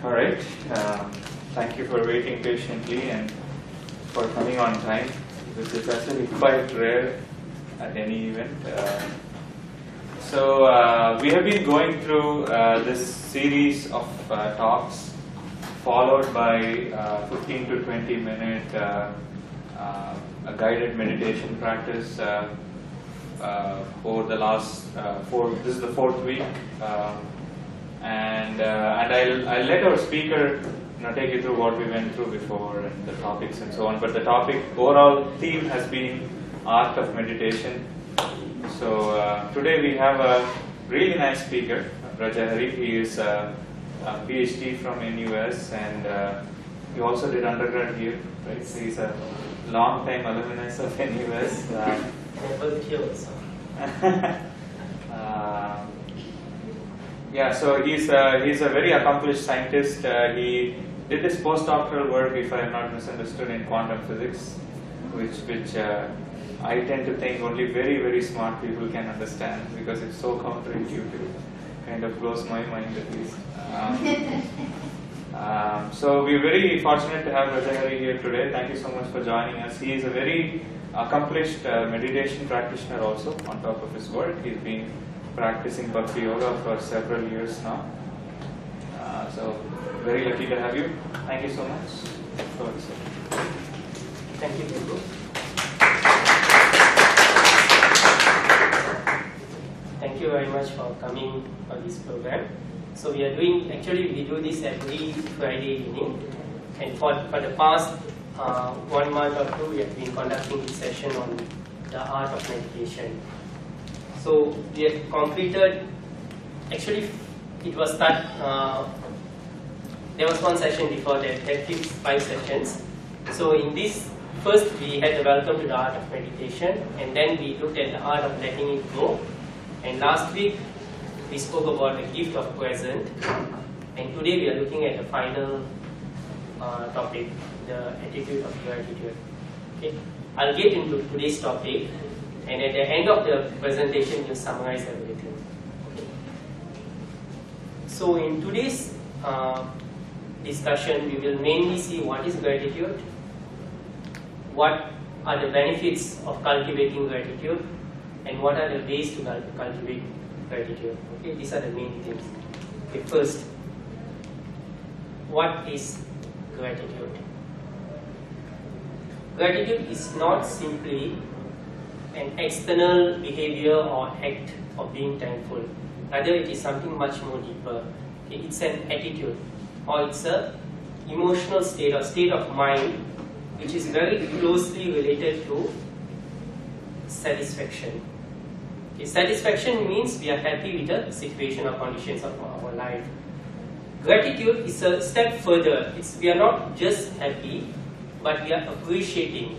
All right. Thank you for waiting patiently and for coming on time. This is actually quite rare at any event. So we have been going through this series of talks, followed by 15 to 20 minute a guided meditation practice for the last this is the fourth week. And I'll let our speaker take you through what we went through before and the topics and so on. But the topic, overall theme has been art of meditation. So today we have a really nice speaker, Raja Hari. He is a Ph.D. from NUS, and he also did undergrad here. Right? So he's a long-time alumnus of NUS. Yeah, so he's a very accomplished scientist. He did his postdoctoral work, if I am not misunderstood, in quantum physics, which I tend to think only very, very smart people can understand because it's so counterintuitive. Kind of blows my mind at least. So we're very fortunate to have Raja Hari here today. Thank you so much for joining us. He is a very accomplished meditation practitioner also on top of his work. He's been practicing Bhakti Yoga for several years now. So very lucky to have you. Thank you so much for this. Thank you, Guru. Thank you very much for coming for this program. So we are doing, actually we do this every Friday evening, and for the past 1 month or two we have been conducting this session on the art of meditation. So we have completed, actually it was that, there was one session before that, had 5 sessions. So in this, first we had the welcome to the art of meditation, and then we looked at the art of letting it go. And last week we spoke about the gift of present, and today we are looking at the final topic, the attitude of gratitude. Okay, I'll get into today's topic, and at the end of the presentation we'll summarize everything. Okay. So in today's discussion we will mainly see what is gratitude, what are the benefits of cultivating gratitude, and what are the ways to cultivate gratitude. Okay, these are the main things. Okay, first, what is gratitude? Gratitude is not simply an external behavior or act of being thankful. Rather, it is something much more deeper. Okay, it's an attitude, or it's a emotional state or state of mind which is very closely related to satisfaction. Okay, satisfaction means we are happy with the situation or conditions of our life. Gratitude is a step further. We are not just happy, but we are appreciating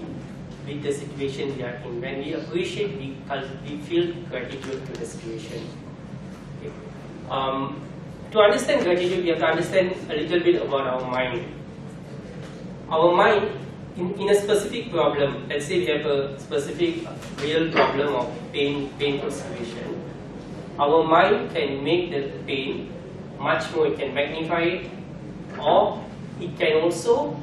with the situation we are in. When we appreciate, we feel gratitude to the situation. Okay. To understand gratitude, we have to understand a little bit about our mind. Our mind, in a specific problem, let's say we have a specific real problem of painful situation, our mind can make the pain much more. It can magnify it, or it can also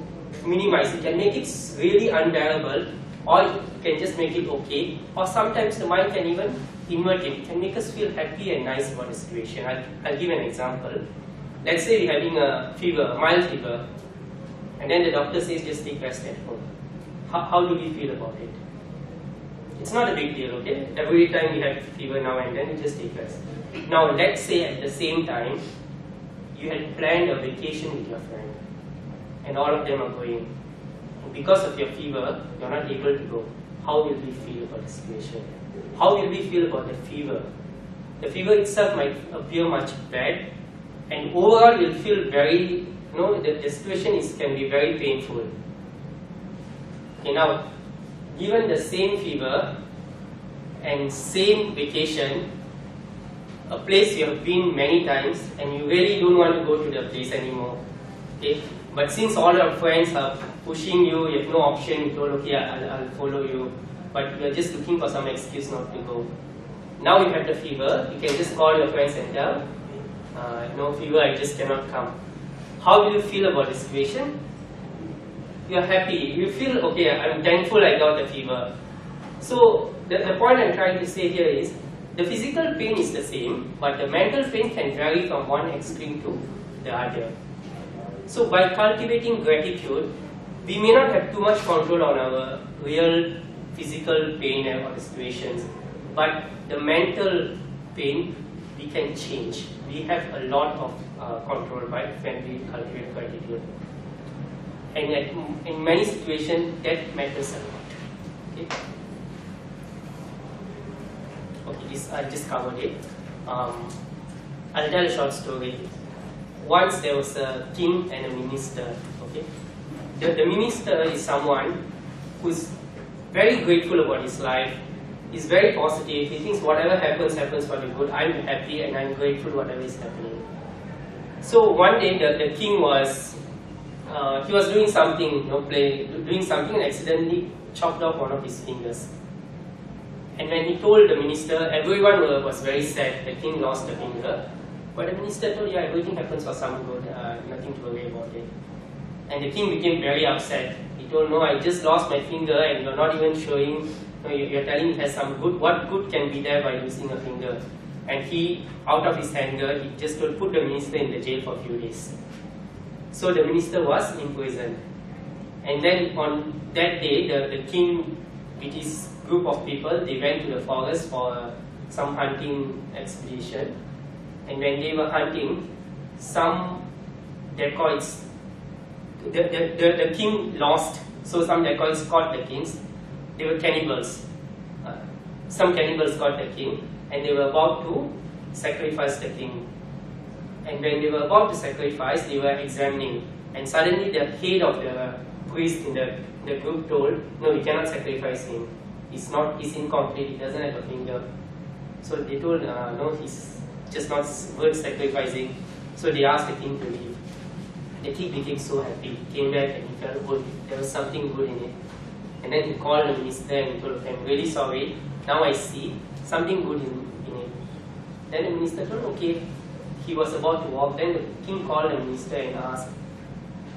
minimize it. It can make it really unbearable, or it can just make it okay, or sometimes the mind can even invert it. It can make us feel happy and nice about the situation. I'll give an example. Let's say we're having a fever, a mild fever, and then the doctor says just take rest at home. How do we feel about it? It's not a big deal, okay? Every time we have fever now and then, we just take rest. Now let's say at the same time, you had planned a vacation with your friend, and all of them are going. And because of your fever, you're not able to go. How will we feel about the situation? How will we feel about the fever? The fever itself might appear much bad, and overall you'll feel very, the situation can be very painful. Okay, now, given the same fever and same vacation, a place you have been many times, and you really don't want to go to the place anymore. Okay, but since all your friends are pushing you, you have no option. You told, okay, I'll follow you, but you are just looking for some excuse not to go. Now you have the fever, you can just call your friends and tell, no fever, I just cannot come. how do you feel about the situation? You are happy. You feel, okay, I'm thankful I got the fever. So the point I'm trying to say here is, the physical pain is the same, but the mental pain can vary from one extreme to the other. So by cultivating gratitude, we may not have too much control on our real physical pain or situations, but the mental pain we can change. We have a lot of control when we cultivate gratitude. And in many situations, that matters a lot. Okay? Okay, I just covered it. I'll tell a short story. Once there was a king and a minister. Okay, the minister is someone who's very grateful about his life. He's very positive. He thinks whatever happens, happens for the good. I'm happy and I'm grateful whatever is happening. So one day the king was doing something, doing something, and accidentally chopped off one of his fingers. And when he told the minister, everyone was very sad. The king lost the finger. But the minister told, yeah, everything happens for some good, nothing to worry about it. And the king became very upset. He told, no, I just lost my finger and you're not even showing, you're telling it has some good. What good can be there by losing a finger? And he, out of his anger, he just told, put the minister in the jail for a few days. So the minister was imprisoned. And then on that day, the king with his group of people, they went to the forest for some hunting expedition. And when they were hunting, some dacoits, the king lost, so some dacoits caught the kings. They were cannibals. Some cannibals caught the king, and they were about to sacrifice the king. And when they were about to sacrifice, they were examining. And suddenly the head of the priest in the group told, no, we cannot sacrifice him. He's incomplete, he doesn't have a finger. So they told, no, he's just not worth sacrificing. So they asked the king to leave. The king became so happy. He came back and he felt good. There was something good in it. And then he called the minister and he told him, I'm really sorry. Now I see something good in it. Then the minister told, okay. He was about to walk. Then the king called the minister and asked,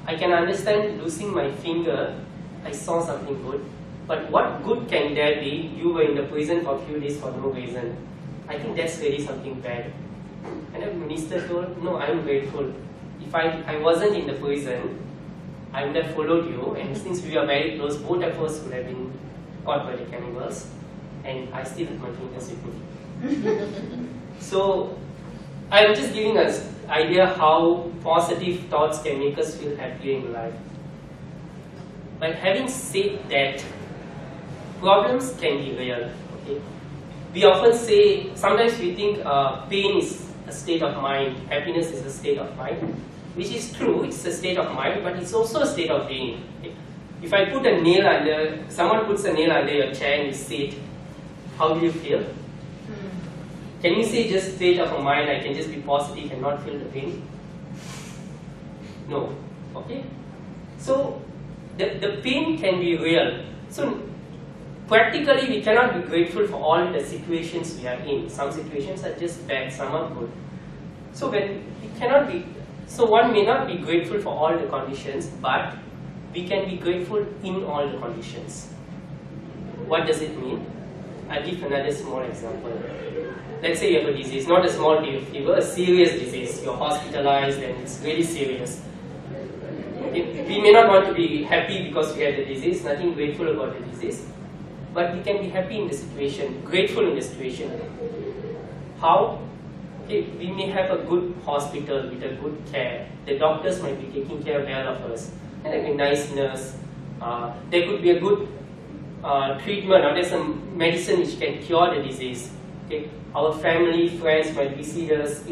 I can understand losing my finger. I saw something good. But what good can there be? You were in the prison for a few days for no reason. I think that's really something bad. And the minister told, no, I'm grateful. If I wasn't in the prison, I would have followed you, and since we are very close, both of us would have been caught by the cannibals, and I still have my fingers with me. So, I'm just giving us idea how positive thoughts can make us feel happier in life. But having said that, problems can be real. Okay? We often say, sometimes we think pain is a state of mind, happiness is a state of mind, which is true, it's a state of mind, but it's also a state of being. Okay? If I put a nail under, someone puts a nail under your chair and you sit, how do you feel? Can you say just state of a mind, I can just be positive and not feel the pain? No. Okay? So, the pain can be real. So, practically, we cannot be grateful for all the situations we are in. Some situations are just bad, some are good. So one may not be grateful for all the conditions, but we can be grateful in all the conditions. What does it mean? I'll give another small example. Let's say you have a disease, not a small fever, a serious disease. You're hospitalized and it's really serious. We may not want to be happy because we had the disease, nothing grateful about the disease. But we can be happy in the situation, grateful in the situation. How? We may have a good hospital with a good care. The doctors might be taking care well of us. And there could be a nice nurse. There could be a good treatment, or there's some medicine which can cure the disease. Okay? Our family, friends might visit us,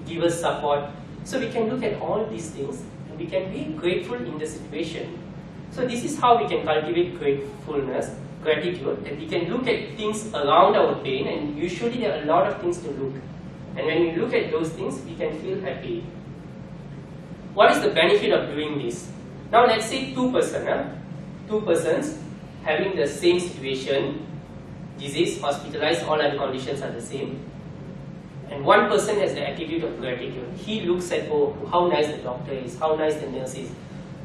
give us support. So we can look at all these things and we can be grateful in the situation. So this is how we can cultivate gratefulness, gratitude, that we can look at things around our pain, and usually there are a lot of things to look. And when we look at those things, we can feel happy. What is the benefit of doing this? Now let's say two persons having the same situation, disease, hospitalized, all other conditions are the same. And one person has the attitude of gratitude. He looks at, oh, how nice the doctor is, how nice the nurse is.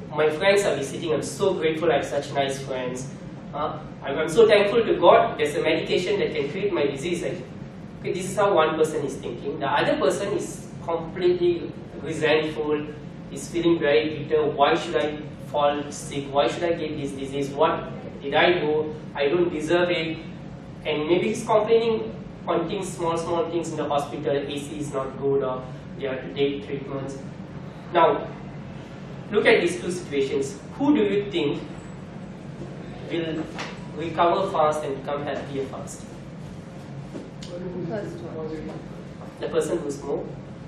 My friends are visiting, I'm so grateful I have such nice friends. I'm so thankful to God, there's a medication that can treat my disease. Okay, this is how one person is thinking. The other person is completely resentful, is feeling very bitter. Why should I fall sick? Why should I get this disease? What did I do? I don't deserve it. And maybe he's complaining on things, small things in the hospital. AC is not good, or they have to take treatments. Now, look at these two situations. Who do you think will recover fast and become healthier fast? First one. The person who's more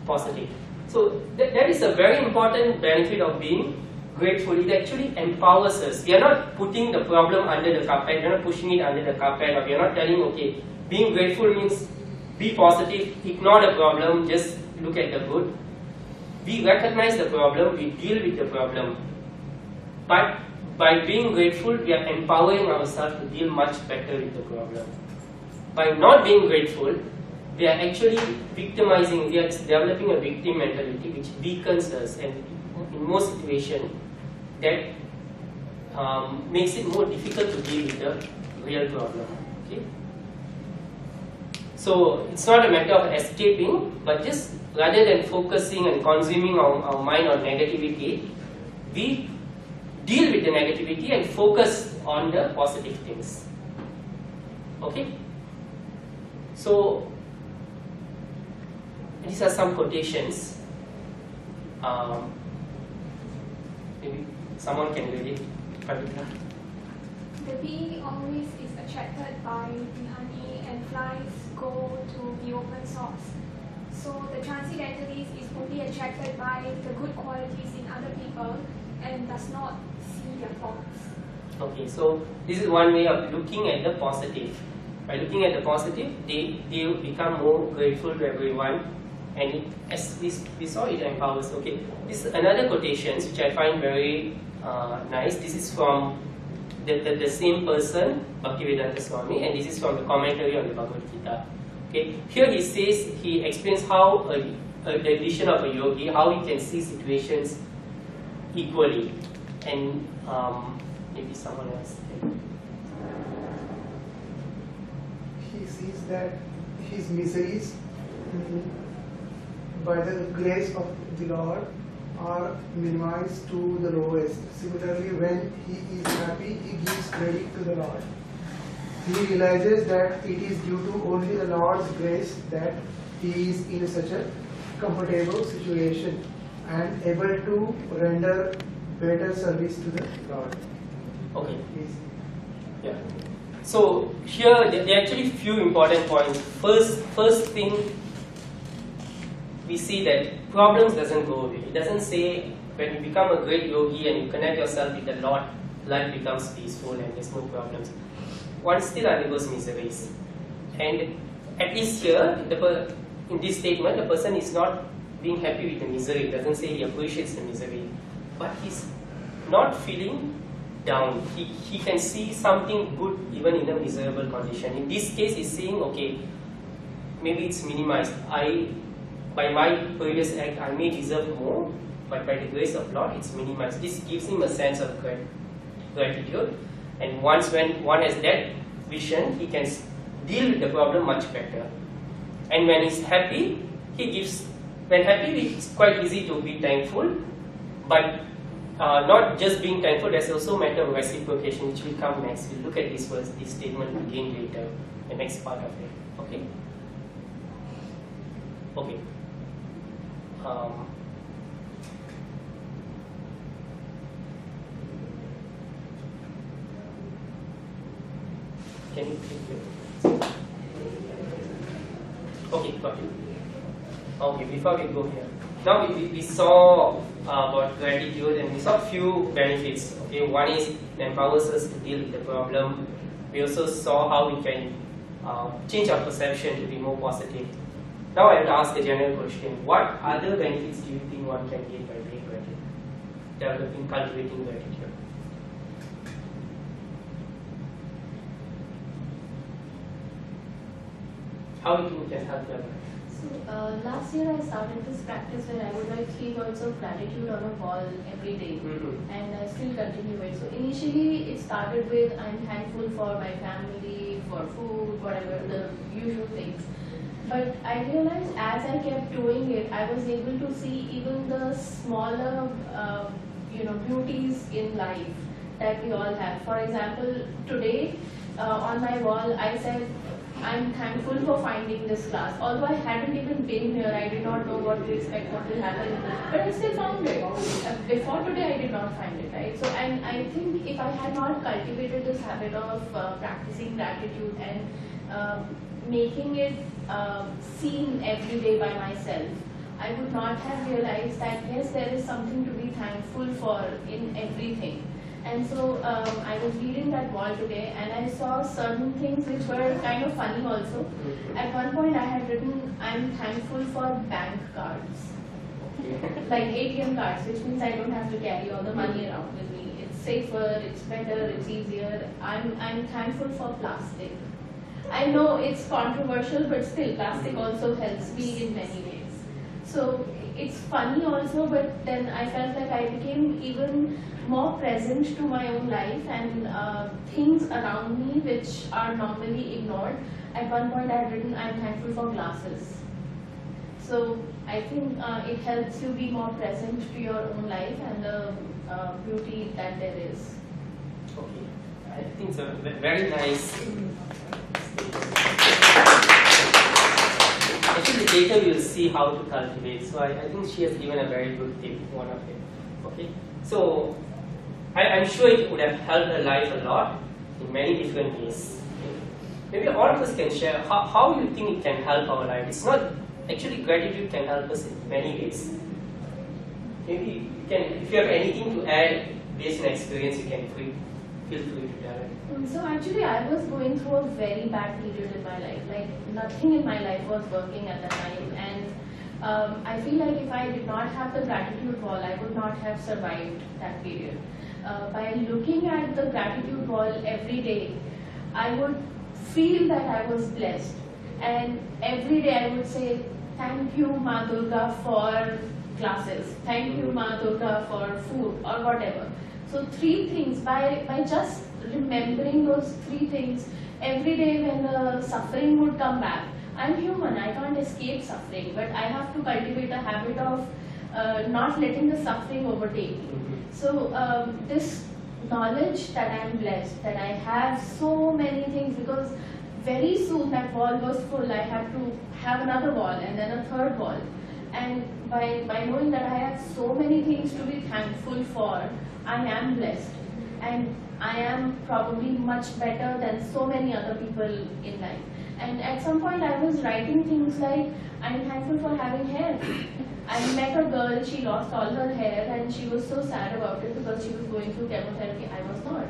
positive. So that is a very important benefit of being grateful. It actually empowers us. We are not putting the problem under the carpet, we are not pushing it under the carpet, or we are not telling, okay, being grateful means be positive, ignore the problem, just look at the good. We recognize the problem, we deal with the problem. But by being grateful, we are empowering ourselves to deal much better with the problem. By not being grateful, we are actually victimizing, we are developing a victim mentality which weakens us, and in most situations that makes it more difficult to deal with the real problem. Okay? So it's not a matter of escaping, but just rather than focusing and consuming our mind on negativity, we deal with the negativity and focus on the positive things. Okay? So these are some quotations. Maybe someone can read it. The bee always is attracted by the honey, and flies go to the open source. So the transcendentalist is only attracted by the good qualities in other people and does not see their faults. Okay, so this is one way of looking at the positive. By looking at the positive, they become more grateful to everyone, and it, as we saw, it empowers. Okay, this is another quotation which I find very nice. This is from the same person, Bhaktivedanta Swami, and this is from the commentary on the Bhagavad Gita. Okay, here he says, he explains how the vision of a yogi, how he can see situations equally, and maybe someone else. He sees that his miseries, by the grace of the Lord, are minimized to the lowest. Similarly, when he is happy, he gives credit to the Lord. He realizes that it is due to only the Lord's grace that he is in such a comfortable situation and able to render better service to the Lord. Okay. Yeah. So here there are actually few important points. First thing, we see that problems doesn't go away. It doesn't say when you become a great yogi and you connect yourself with the Lord, life becomes peaceful and there's no problems. One still undergoes miseries. And at least here, in this statement, the person is not being happy with the misery. It doesn't say he appreciates the misery. But he's not feeling down. He can see something good even in a miserable condition. In this case, he's saying, okay, maybe it's minimized. By my previous act, I may deserve more, but by the grace of Lord, it's minimized. This gives him a sense of gratitude. And once when one has that vision, he can deal with the problem much better. And when he's happy, when happy, it's quite easy to be thankful, but not just being thankful, there's also a matter of reciprocation, which will come next. We'll look at this statement again later, the next part of it. Okay? Okay. Can you click it? Okay, got it. Okay, before we go here. Now we saw about gratitude, and we saw few benefits. Okay, one is it empowers us to deal with the problem. We also saw how we can change our perception to be more positive. Now I will ask a general question. What other benefits do you think one can get by being grateful? Cultivating gratitude. How do you think we can help them? So last year I started this practice where I would write 3 words of gratitude on a wall every day, and I still continue it. So initially it started with I'm thankful for my family, for food, whatever, the usual things. But I realized as I kept doing it, I was able to see even the smaller beauties in life that we all have. For example, today on my wall I said, I'm thankful for finding this class. Although I hadn't even been here, I did not know what to expect, what will happen, but I still found it. Before today, I did not find it, right? So, and I think if I had not cultivated this habit of practicing gratitude and making it seen every day by myself, I would not have realized that yes, there is something to be thankful for in everything. And so I was reading that wall today and I saw certain things which were kind of funny also. At one point I had written, I'm thankful for bank cards. Like ATM cards, which means I don't have to carry all the money around with me. It's safer, it's better, it's easier. I'm thankful for plastic. I know it's controversial, but still plastic also helps me in many ways. So it's funny also, but then I felt like I became even more present to my own life and things around me which are normally ignored. At one point I had written, I'm thankful for glasses. So I think it helps you be more present to your own life and the beauty that there is. Okay, I think so. Very nice. Actually, later we will see how to cultivate. So I think she has given a very good tip, one of them. Okay, so I'm sure it would have helped her life a lot in many different ways. Maybe all of us can share how you think it can help our life. It's not actually gratitude can help us in many ways. Maybe you can, if you have anything to add based on experience, you can feel free to tell it. So actually I was going through a very bad period in my life. Like nothing in my life was working at that time, and I feel like if I did not have the gratitude wall, I would not have survived that period. By looking at the gratitude wall every day, I would feel that I was blessed. And every day I would say, thank you Ma Durga for classes, thank you Ma Durga for food or whatever. So 3 things, by just remembering those 3 things, every day when the suffering would come back, I'm human, I can't escape suffering, but I have to cultivate a habit of not letting the suffering overtake me. So this knowledge that I'm blessed, that I have so many things, because very soon that wall was full, I had to have another wall and then a 3rd wall. And by knowing that I have so many things to be thankful for, I am blessed. And I am probably much better than so many other people in life. And at some point I was writing things like, I'm thankful for having hair. I met a girl, she lost all her hair and she was so sad about it because she was going through chemotherapy. I was not.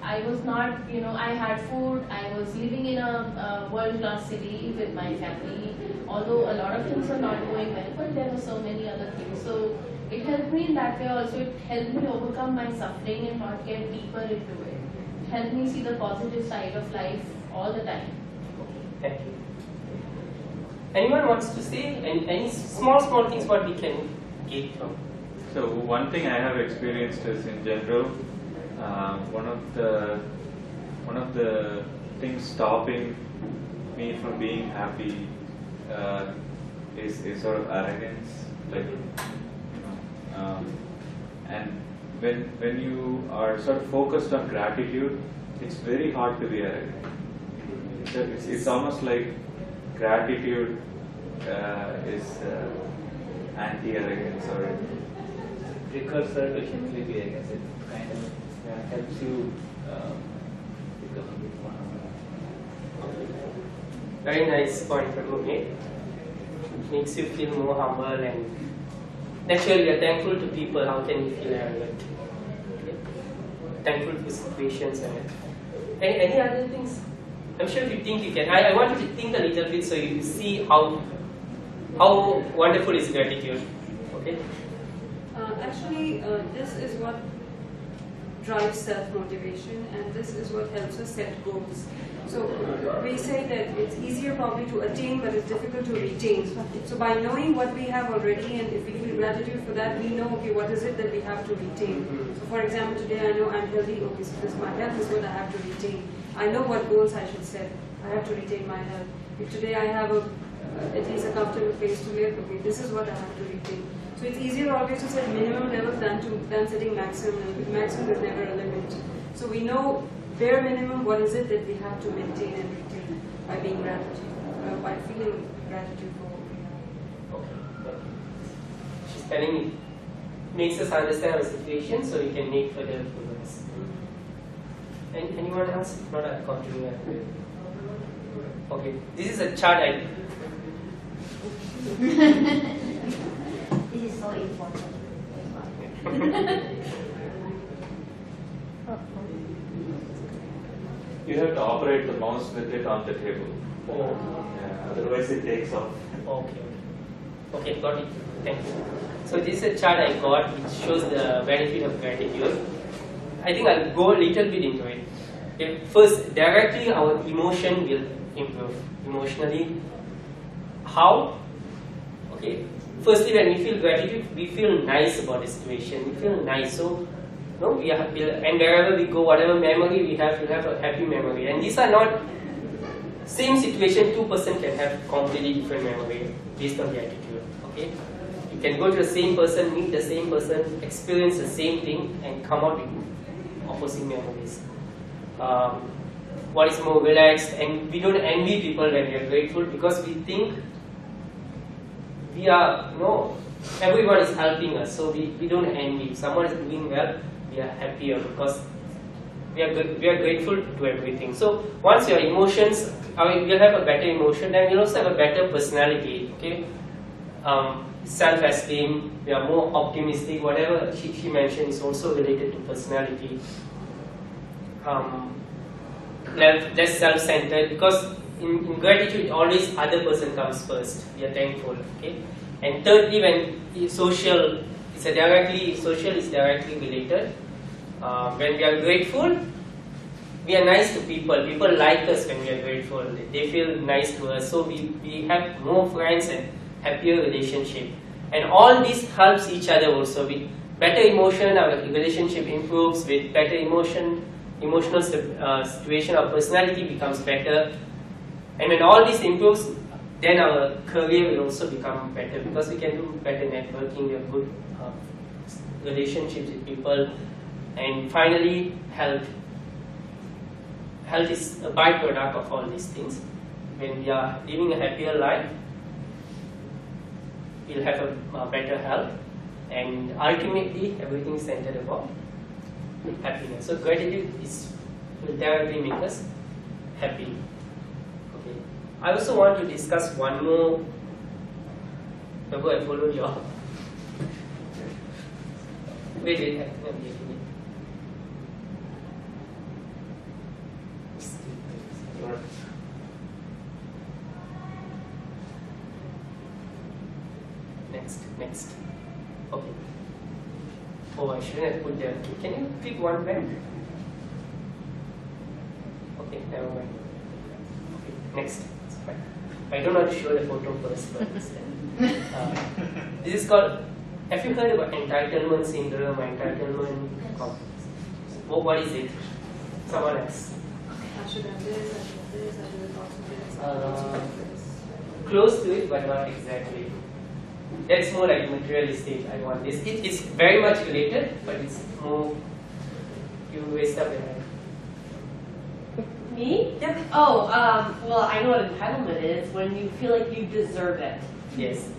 I was not, I had food, I was living in a world-class city with my family, although a lot of things were not going well, but there were so many other things. So it helped me in that way also. It helped me overcome my suffering and not get deeper into it. It helped me see the positive side of life all the time. Thank you. Anyone wants to say any small things what we can get from? So one thing I have experienced is in general, one of the things stopping me from being happy is sort of arrogance, like and when you are sort of focused on gratitude, it's very hard to be arrogant. It's almost like gratitude is anti-arrogance, or precursor to humility, I guess. It kind of helps you become a bit more humble. Very nice point from you made. It makes you feel more humble, and naturally we are thankful to people. How can we feel arrogant? Thankful for situations and any other things? I'm sure if you think you can. I want you to think a little bit so you see how wonderful is gratitude. Okay? Actually, this is what drives self-motivation, and this is what helps us set goals. So we say that it's easier probably to attain, but it's difficult to retain. So by knowing what we have already, and if we feel gratitude for that, we know, okay, what is it that we have to retain. So for example, today I know I'm healthy, okay, so this, my health is what I have to retain. I know what goals I should set. I have to retain my health. If today I have at least a comfortable place to live, okay, this is what I have to retain. So it's easier always to set minimum levels than setting maximum, and with maximum there's never a limit. So we know bare minimum what is it that we have to maintain and retain by being gratitude, by feeling gratitude for what we have. Okay. She's telling me, makes us understand our situation so we can make further progress. Anyone else? If not, I'll continue. Okay, this is a chart I. This is so important. You have to operate the mouse with it on the table. Oh. Yeah, otherwise it takes off. Okay. Okay, got it. Thank you. So this is a chart I got which shows the benefit of gratitude. I think I'll go a little bit into it. Okay, first, directly our emotion will improve. Emotionally, how? Okay. Firstly, when we feel gratitude, we feel nice about the situation. We feel nice. So, no, we are, and wherever we go, whatever memory we have, we'll have a happy memory. And these are not same situation. 2% can have completely different memory based on the attitude. Okay, you can go to the same person, meet the same person, experience the same thing, and come out with opposite memories. What is more relaxed, and we don't envy people when we are grateful because we think we are, everyone is helping us, so we don't envy. If someone is doing well, we are happier because we are grateful to everything. So once your emotions, we'll have a better emotion, then we'll also have a better personality. Okay, self-esteem, we are more optimistic. Whatever she mentioned is also related to personality. Less self-centered, because in gratitude always other person comes first. We are thankful. Okay, and thirdly, when social is directly related. When we are grateful, we are nice to people. People like us when we are grateful. They feel nice to us. So we have more friends and happier relationship. And all this helps each other also. With better emotion, our relationship improves. With better emotional situation, our personality becomes better. And when all this improves, then our career will also become better because we can do better networking, we have good relationships with people. And finally, health. Health is a byproduct of all these things. When we are living a happier life, we'll have a better health, and ultimately everything is centered about happiness. So gratitude will directly make us happy. Okay. I also want to discuss one more. Remember, I followed you all. Wait. Next. Okay. Oh, I shouldn't have put there. Can you pick one back? Okay, never mind. Okay, next. It's fine. I don't know how to show the photo first, but this is called. Have you heard about entitlement syndrome? Entitlement complex. What is it? Someone else. I should have this, I should have this, I should have also this, I should also have this. Close to it, but not exactly. That's more like materialistic. I want this. It's very much related, but it's more. You waste up your time. Me? Yep. Oh, well, I know what entitlement is when you feel like you deserve it. Yes.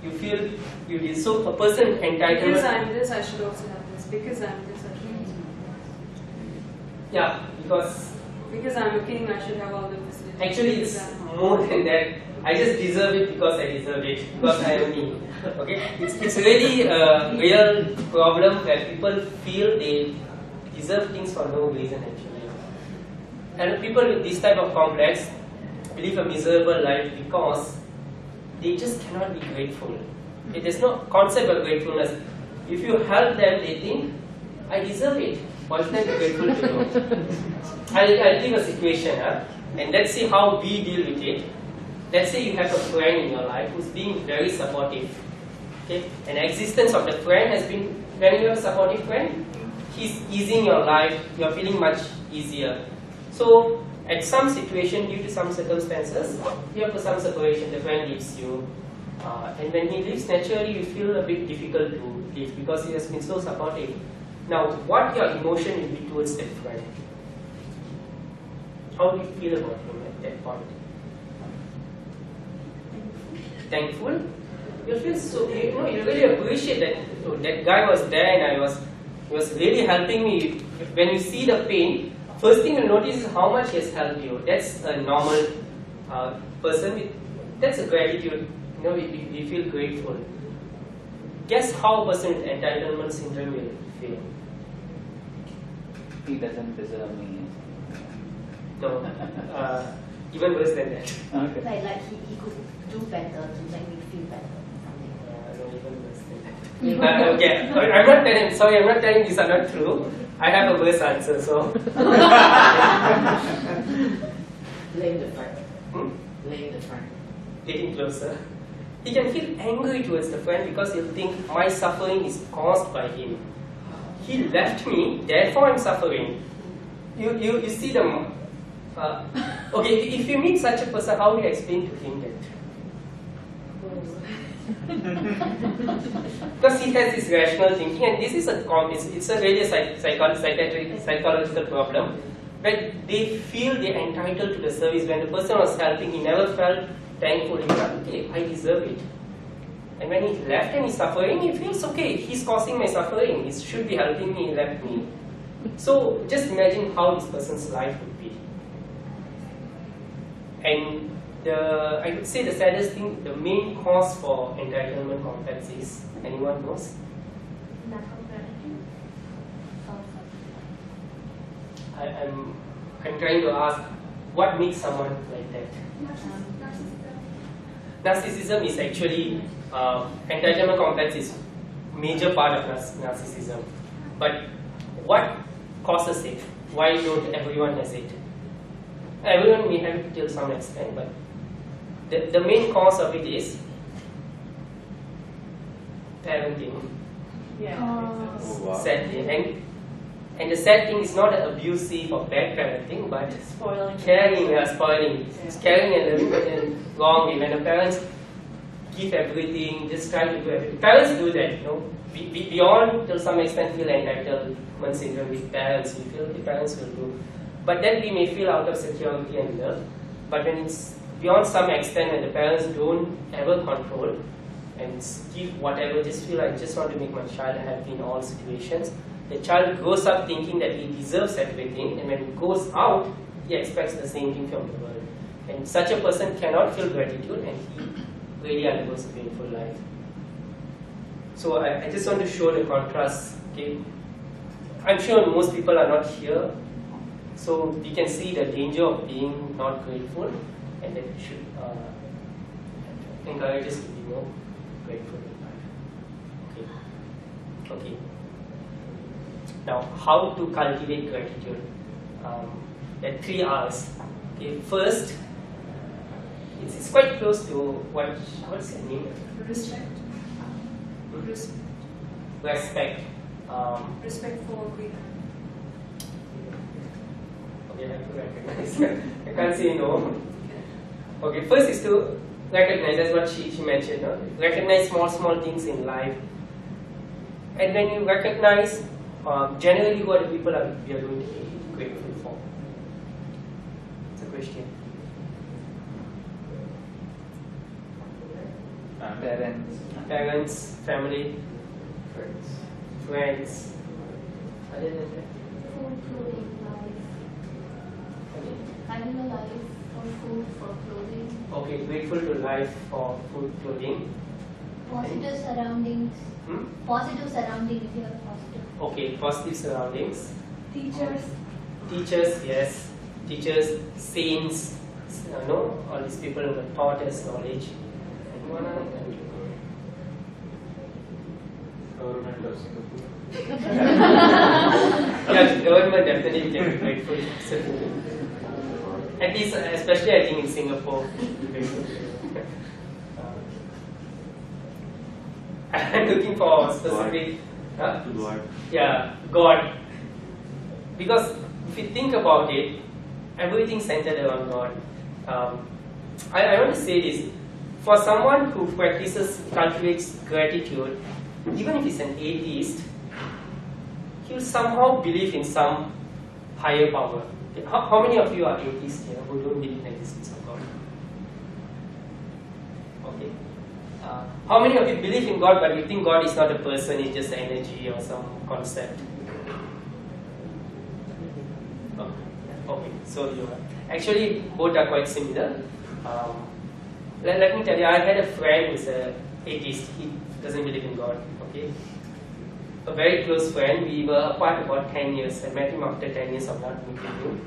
You feel you did. So a person entitled. Because I'm this, I should also have this. Because I'm this, I should also have this. Yeah, Because I'm a king, I should have all the facilities. actually it's more than that. I just deserve it because I deserve it, because I am me. Okay, it's really a real problem where people feel they deserve things for no reason actually. And people with this type of complex live a miserable life because they just cannot be grateful. Okay, there's no concept of gratefulness. If you help them, they think I deserve it. What should I be grateful to know? I'll give a situation, and let's see how we deal with it. Let's say you have a friend in your life who's being very supportive. Okay, an existence of the friend has been, when you have a supportive friend, he's easing your life, you're feeling much easier. So at some situation, due to some circumstances, you have some separation, the friend leaves you. And when he leaves, naturally you feel a bit difficult to leave because he has been so supportive. Now, what your emotion will be towards that friend? How do you feel about him at that point? Thankful? You feel so, you really appreciate that that guy was there and he was really helping me. When you see the pain, first thing you notice is how much he has helped you. That's a normal person. That's a gratitude. We feel grateful. Guess how a person with entitlement syndrome will feel? He doesn't deserve me. No, even worse than that. Okay. Like he could do better to make me feel better. Something. No, even worse than that. Okay, I'm not telling. Sorry, I'm not telling these are not true. I have a worse answer. So. Blame the friend. Hmm? Blame the friend. Getting closer. He can feel angry towards the friend because he'll think my suffering is caused by him. He left me, therefore I'm suffering. You see the. Okay, if you meet such a person, how do you explain to him that? Because he has this rational thinking, and this is it's a really psychological problem. Where they feel they're entitled to the service. When the person was helping, he never felt thankful. He felt, okay, I deserve it. And when he left and he's suffering, he feels, okay, he's causing my suffering. He should be helping me, he left me. So just imagine how this person's life would be. And I would say the saddest thing, the main cause for entitlement complex is, anyone knows? Lack of gratitude. I'm trying to ask, what makes someone like that? Narcissism is actually, entitlement complex is major part of narcissism. But what causes it? Why don't everyone has it? Everyone may have it till some extent, but the main cause of it is parenting. Yeah. Oh, wow. Sadly. And the sad thing is not abusive or bad parenting, but Spoiling. caring, spoiling. It's caring and loving and wrong. When the parents give everything, just try to do everything. Parents do that, We all, to some extent, feel entitlement syndrome with parents. We feel the parents will do. But then we may feel out of security and love. But when it's beyond some extent, when the parents don't ever control and give whatever, just feel I just want to make my child happy in all situations. The child grows up thinking that he deserves everything, and when he goes out, he expects the same thing from the world. And such a person cannot feel gratitude, and he really undergoes a painful life. So I just want to show the contrast. Okay, I'm sure most people are not here, so we can see the danger of being not grateful, and that we should encourage us to be more grateful in life. Okay. Now, how to cultivate gratitude? There are 3 R's. Okay, first, it's quite close to what's the name? Respect. Respect. Respect for Greek. Okay, I have to recognize. I can't say no. Okay, first is to recognize. That's what she mentioned. Recognize small things in life, and when you recognize. Generally, what the people we are going to be grateful for? It's a question. Parents, family, friends. Other than that, Food, clothing, life. Having a life for food, for clothing. okay, grateful to life for food, clothing. Positive surroundings. Positive surroundings, if you are positive. Okay, positive surroundings. Teachers. Teachers, yes. Teachers, saints, all these people who have taught us knowledge. Government of Singapore. Yeah, government definitely can be grateful. At least, especially I think in Singapore. I'm looking for specific. Yeah, God. Because if you think about it, everything's centered around God. I want to say this. For someone who cultivates gratitude, even if he's an atheist, he'll somehow believe in some higher power. How many of you are atheists here who don't believe in the existence of God? Okay. How many of you believe in God but you think God is not a person, it's just energy or some concept? Okay, so you are. Actually, both are quite similar. Let me tell you, I had a friend who's an atheist. He doesn't believe in God. Okay, a very close friend. We were apart about 10 years. I met him after 10 years of not meeting him.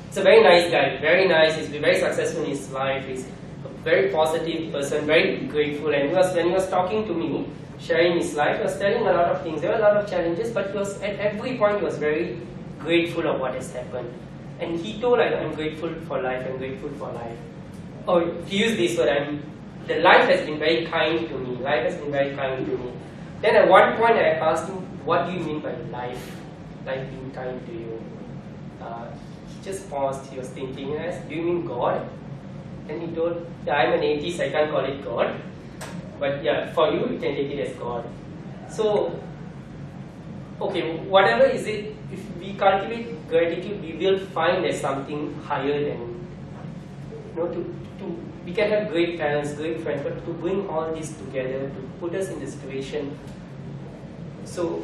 He's a very nice guy. Very nice. He's been very successful in his life. He's a very positive person. Very grateful. And when he was talking to me, sharing his life, he was telling a lot of things. There were a lot of challenges, but he was at every point he was very grateful of what has happened. And he told, I'm grateful for life, I'm grateful for life. Or he used this word, the life has been very kind to me, life has been very kind to me. Then at one point I asked him, what do you mean by life being kind to you? He just paused, he was thinking, I asked, do you mean God? And he told, yeah, I'm an atheist, I can't call it God. But yeah, for you, you can take it as God. So, okay, whatever is it, if we cultivate gratitude, we will find there's something higher than, we can have great parents, great friends, but to bring all this together, to put us in the situation. So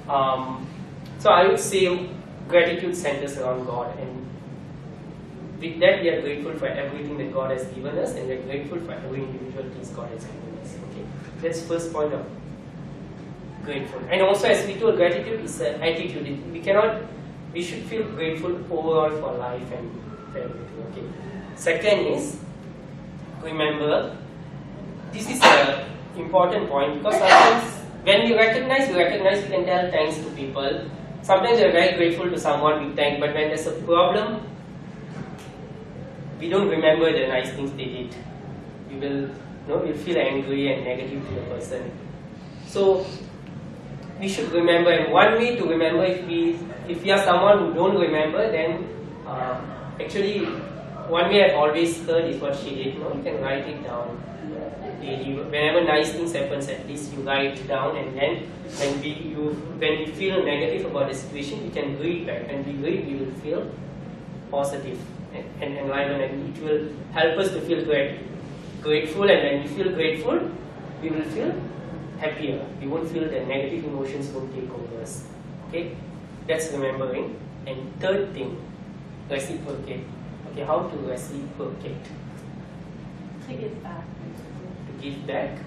I would say gratitude centers around God, and with that we are grateful for everything that God has given us, and we are grateful for every individual things God has given us. Okay, that's first point of grateful. And also, as we told, gratitude is an attitude. We should feel grateful overall for life and for everything. Okay. Second is, remember, this is an important point, because sometimes when we recognize, we can tell thanks to people. Sometimes we are very grateful to someone, we thank, but when there's a problem, we don't remember the nice things they did. We'll feel angry and negative to the person. So we should remember, and one way to remember, if we are someone who don't remember, then actually one way I've always heard is what she did. You can write it down daily. Whenever nice things happens, at least you write it down, and then when we feel negative about the situation, we can read back. And we read, we will feel positive and enlivened, and it will help us to feel grateful. And when we feel grateful, we will feel happier. We won't feel the negative emotions won't take over us. Okay, that's remembering. And third thing, reciprocate. Okay, how to reciprocate? To give back. To give back.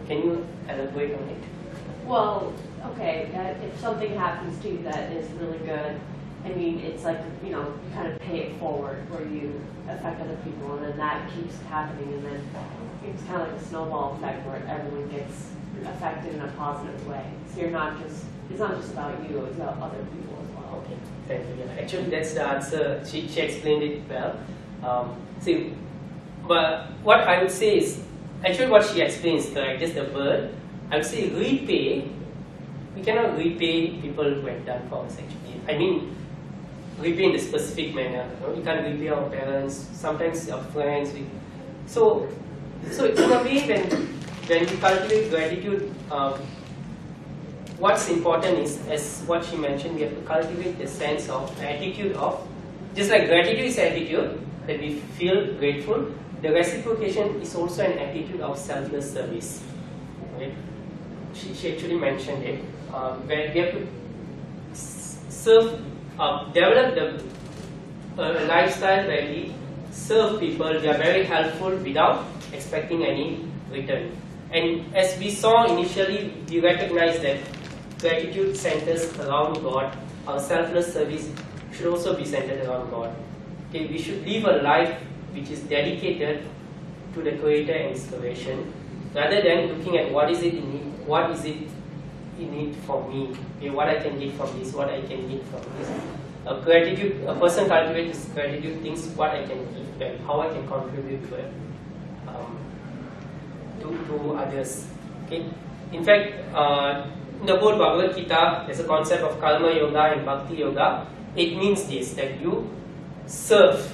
Can you elaborate on it? Well, okay, if something happens to you that is really good, I mean, it's like, you kind of pay it forward where you affect other people, and then that keeps happening, and then it's kind of like a snowball effect where everyone gets affected in a positive way. So it's not just about you, it's about other people as well. Okay, thank you. Yeah. Actually, that's the answer. She explained it well. But what I would say is, actually what she explained is correct, just the word. I would say repay. We cannot repay people who have done for us actually. I mean, repay in a specific manner. We can't repay our parents, sometimes our friends. So in a way, when we cultivate gratitude, what's important is, as what she mentioned, we have to cultivate the sense of attitude of, just like gratitude is attitude, that we feel grateful, the reciprocation is also an attitude of selfless service. Right? She actually mentioned it, where we have to develop the lifestyle where we serve people, we are very helpful without expecting any return. And as we saw initially, we recognize that gratitude centers around God. Our selfless service should also be centered around God. Okay, we should live a life which is dedicated to the Creator and inspiration, rather than looking at what is it in it for me? Okay, what I can get from this, what I can get from this. Gratitude, a person cultivates gratitude thinks what I can give back, how I can contribute to it, to others. Okay. In fact, in the whole Bhagavad Gita, there's a concept of Karma Yoga and Bhakti Yoga. It means this, that you serve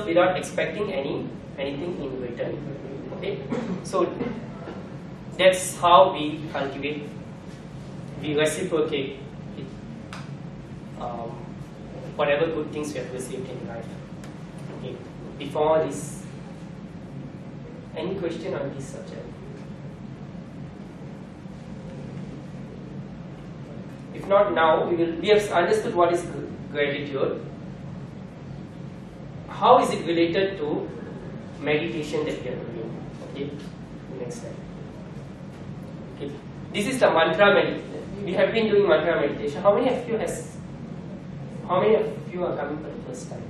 without expecting anything in return. Okay, so that's how we cultivate, we reciprocate it, whatever good things we have received in life. Okay, before this, any question on this subject? If not now, we have understood what is gratitude. How is it related to meditation that we are doing? Okay, next slide. Okay, this is the mantra meditation. We have been doing mantra meditation. How many of you are coming for the first time?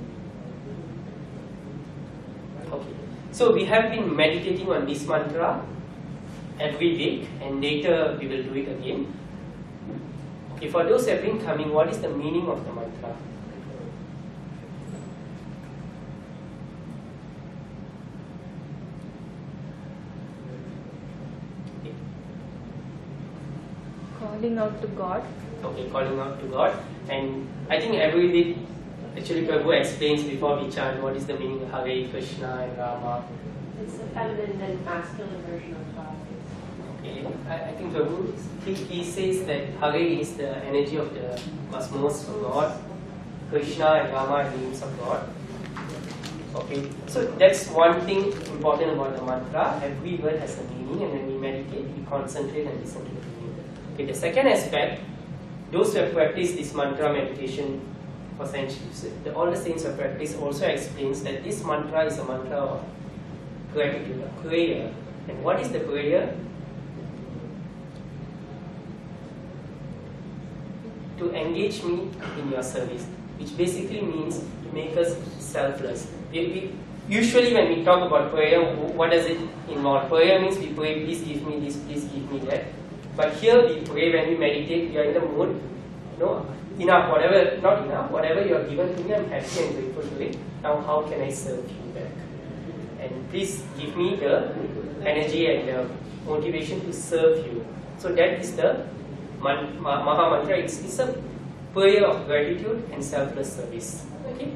Okay, so we have been meditating on this mantra every week, and later we will do it again. Okay, for those who have been coming, what is the meaning of the mantra? Okay. Calling out to God. Okay, calling out to God. And I think every week, actually Prabhu explains before we chant what is the meaning of Hare, Krishna and Rama. It's the feminine and masculine version of God. Okay, I think Prabhu, he says that Hare is the energy of the cosmos, of God. Krishna and Rama are names of God. Okay, so that's one thing important about the mantra. Every word has a meaning, and when we meditate, we concentrate and listen to the meaning. Okay, the second aspect, those who have practiced this mantra meditation for centuries, all the saints of practice also explains that this mantra is a mantra of gratitude, a prayer. And what is the prayer? To engage me in your service, which basically means to make us selfless. Usually when we talk about prayer, what does it involve? Prayer means we pray, please give me this, please give me that. But here we pray when we meditate, we are in the mood, enough, whatever, not enough, whatever you are given to me, I'm happy and grateful to it. Now how can I serve you back? And please give me the energy and the motivation to serve you. So that is the Maha Mantra. It's a prayer of gratitude and selfless service. Okay.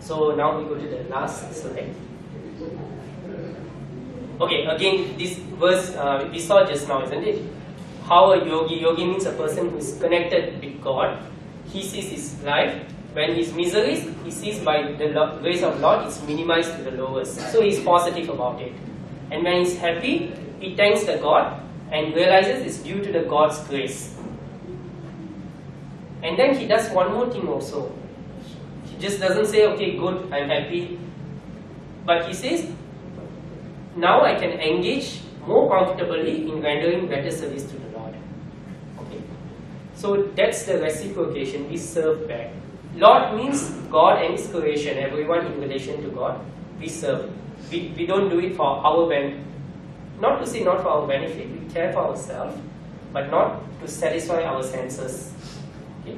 So now we go to the last slide. Okay, again this verse we saw just now, isn't it? How a yogi means a person who is connected with God. He sees his life. When his miseries, he sees by the grace of Lord, it's minimized to the lowest. So he's positive about it. And when he's happy, he thanks the God and realizes it's due to the God's grace. And then he does one more thing also. He just doesn't say, okay, good, I'm happy. But he says, now I can engage more comfortably in rendering better service to the Lord. Okay. So that's the reciprocation, we serve back. Lord means God and His creation, everyone in relation to God, we serve. We don't do it for our benefit. Not to say not for our benefit, we care for ourselves, but not to satisfy our senses. Okay.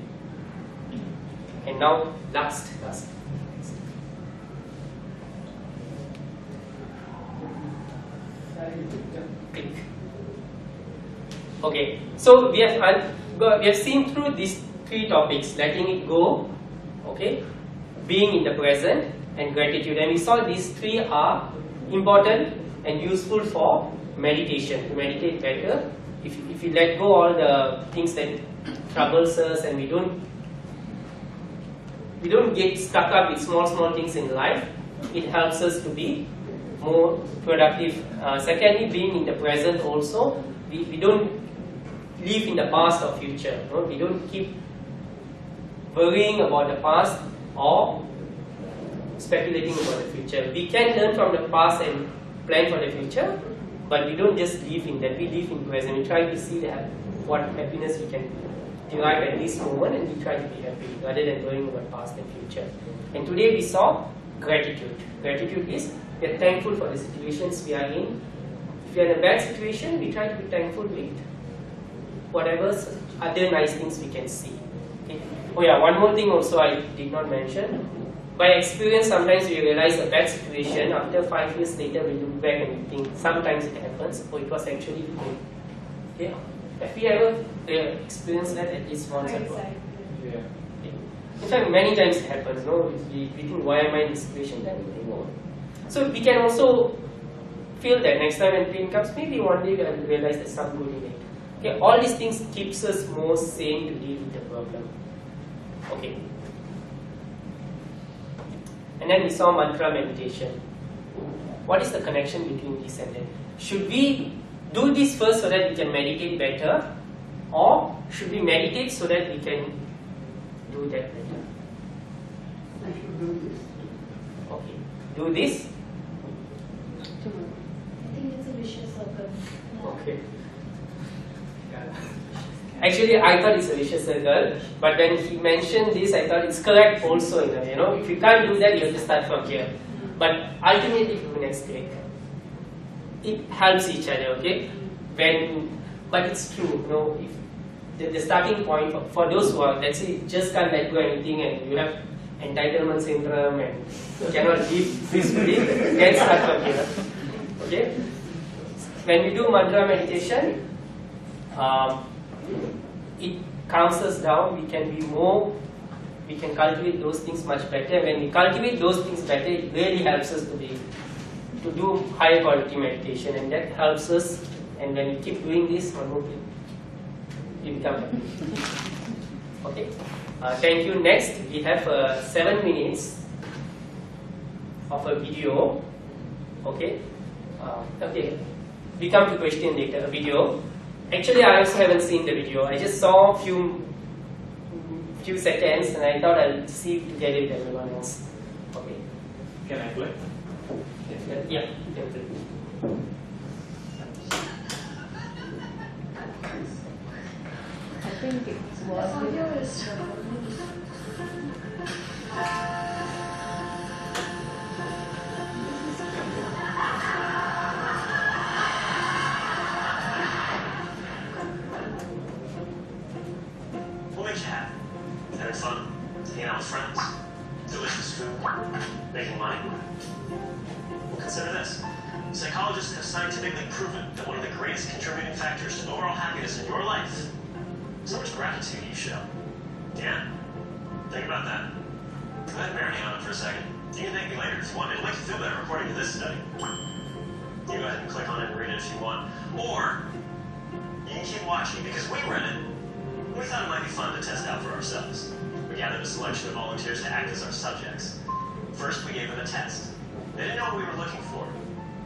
And now, last. Click. Okay, so we have seen through these three topics: letting it go, okay, being in the present, and gratitude. And we saw these three are important and useful for meditation, to meditate better. If we let go all the things that troubles us, and we don't get stuck up with small things in life, it helps us to be more productive. Secondly, being in the present also, we don't live in the past or future. No? We don't keep worrying about the past or speculating about the future. We can learn from the past and plan for the future, but we don't just live in that. We live in present. We try to see what happiness we can derive at this moment, and we try to be happy rather than worrying about past and future. And today we saw gratitude. Gratitude is we are thankful for the situations we are in. If we are in a bad situation, we try to be thankful with whatever other nice things we can see. Okay. Oh yeah, one more thing also I did not mention. By experience, sometimes we realize a bad situation. After 5 years later, we look back and we think sometimes it happens, or it was actually good. Okay. Have we ever experienced that at least once or twice? Yeah. In fact, many times it happens. No, we think, why am I in this situation? Then we think, oh. So we can also feel that next time when pain comes, maybe one day we'll realize there's some good in it. Okay, all these things keeps us more sane to deal with the problem. Okay. And then we saw mantra meditation. What is the connection between this and that? Should we do this first so that we can meditate better, or should we meditate so that we can do that better? I should do this. Okay. Do this? I think it's a vicious circle. Okay. Actually, I thought it's a vicious circle, but when he mentioned this, I thought it's correct also. If you can't do that, you have to start from here. But ultimately, to the next click, it helps each other. Okay, but it's true. If the starting point for those who are, let's say, just can't let go anything, and you have entitlement syndrome and cannot live peacefully, then start from here. Okay, when we do mantra meditation. It calms us down, we can cultivate those things much better. When we cultivate those things better, it really helps us to do higher quality meditation, and that helps us, and when we keep doing this, one more thing, we become happy. Okay, thank you. Next, we have 7 minutes of a video. Okay, okay, we come to question later, a video. Actually, I also haven't seen the video. I just saw a few seconds, and I thought I'll see together with everyone else. Okay. Can I play? Yeah, you can play. I think it was. The audio is. Having fun, hanging out with friends, delicious food, making money. Well, consider this. Psychologists have scientifically proven that one of the greatest contributing factors to overall happiness in your life is how much gratitude you show. Yeah? Think about that. Go ahead and marinate on it for a second. You can thank me later if you want. It'll make you feel better according to this study. You go ahead and click on it and read it if you want. Or, you can keep watching because we read it. We thought it might be fun to test out for ourselves. We gathered a selection of volunteers to act as our subjects. First, we gave them a test. They didn't know what we were looking for,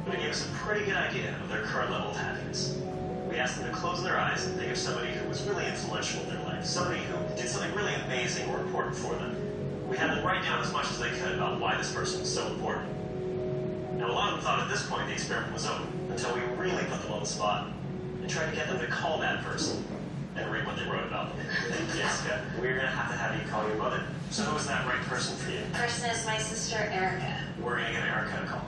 but it gave us a pretty good idea of their current level of happiness. We asked them to close their eyes and think of somebody who was really influential in their life, somebody who did something really amazing or important for them. We had them write down as much as they could about why this person was so important. Now, a lot of them thought at this point the experiment was over, until we really put them on the spot and tried to get them to call that person and read what they wrote about them. Jessica, we're going to have you call your mother. So who is that right person for you? Person is my sister, Erica. We're going to give Erica a call.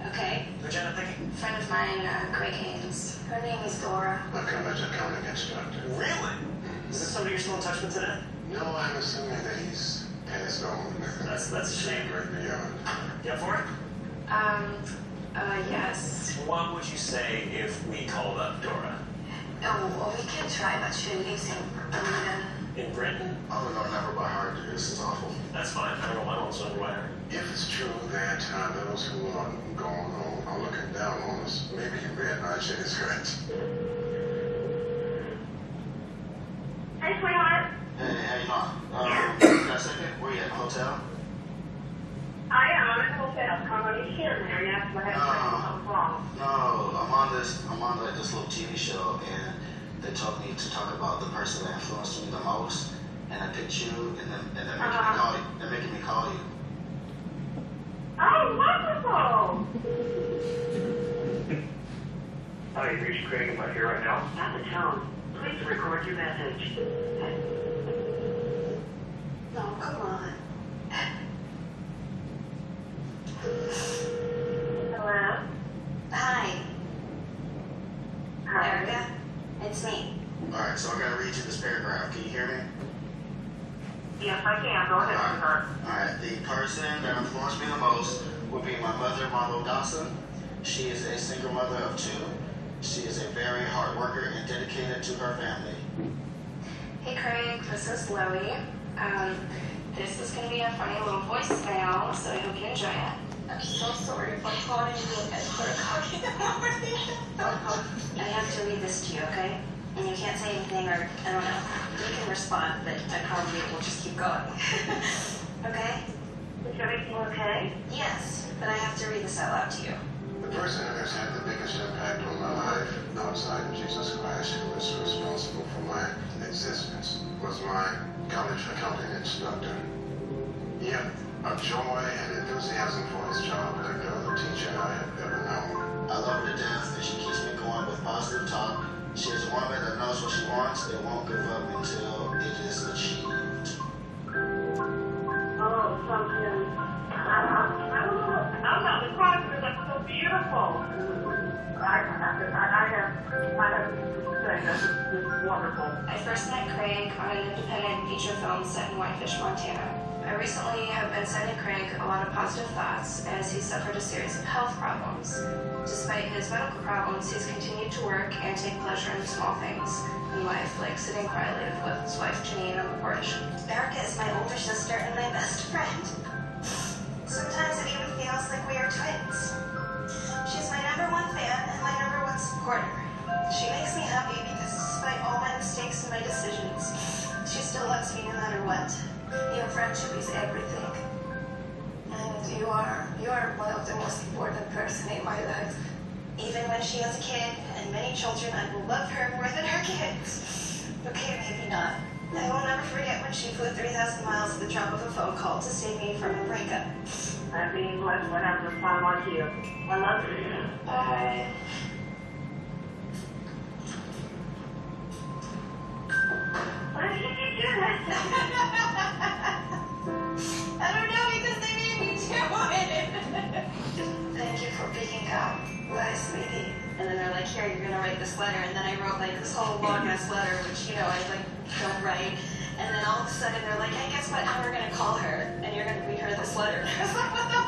Okay. Who's Jenna thinking? Friend of mine, Greg Haynes. Her name is Dora. I've come as accounting instructor. Really? Is this somebody you're still in touch with today? No, I'm assuming that he's passed on. That's a shame. Right beyond. You up for it? Yes. What would you say if we called up Dora? Oh, well, we can try, but she lives in Bermuda. In Britain? Oh, no, never by heart. This is awful. That's fine. I don't know why I'm so underwire. If it's true that those who are going on are looking down on us, maybe you better not shake his scratch. Hey, sweetheart. Hey, how you doing? You got a second? Where you at? Hotel? I am. I'm at the hotel. Come on, you can't there. You ask what happened. Wrong. No, I'm on like this little TV show, and they told me to talk about the person that influenced me the most, and I picked you, and they're making me call you. They're making me call you. Oh, wonderful! Hi, you reached Craig. Am I here right now? At the tone. Please record your message. No, come on. Hello? Hi. Hi. Erica? It's me. Alright, so I gotta read you this paragraph. Can you hear me? Yes, I can. Go ahead, sweetheart. Alright, the person that influenced me the most would be my mother, Marlo Dawson. She is a single mother of 2. She is a very hard worker and dedicated to her family. Hey Craig, this is Chloe. This is going to be a funny little voicemail, so I hope you enjoy it. I'm so sorry for calling you at 4 o'clock in the morning. I have to read this to you, okay? And you can't say anything, or I don't know. You can respond, but I probably will just keep going. Okay? Is everything okay? Yes, but I have to read this out loud to you. The person who has had the biggest impact on my life outside of Jesus Christ, who was responsible for my existence, was my college accounting instructor. He had a joy and enthusiasm for his job like no other teacher I have ever known. I love her to death, and she keeps me going with positive talk. She is a woman that knows what she wants and won't give up until it is achieved. Oh, something. I'm not surprised because that's so beautiful. I have to say that's just wonderful. I first met Craig on an independent feature film set in Whitefish, Montana. I recently have been sending Craig a lot of positive thoughts as he suffered a series of health problems. Despite his medical problems, he's continued to work and take pleasure in the small things in life, like sitting quietly with his wife Janine on the porch. Erica is my older sister and my best friend. Sometimes it even feels like we are twins. She's my #1 fan and my #1 supporter. She makes me happy because despite all my mistakes and my decisions, she still loves me no matter what. Your friendship is everything. And you are one of the most important person in my life. Even when she has a kid and many children, I will love her more than her kids. Okay, maybe not. I will never forget when she flew 3,000 miles at the drop of a phone call to save me from a breakup. I'm being blessed to have a son like you. I love you. Bye. Why did you do that? I don't know because they made me do it. Thank you for picking up. Bye, sweetie. And then they're like, here, you're gonna write this letter. And then I wrote like this whole long ass letter, which I like don't write. And then all of a sudden they're like, hey, guess what? Now we're gonna call her, and you're gonna read her this letter. I was like, what the?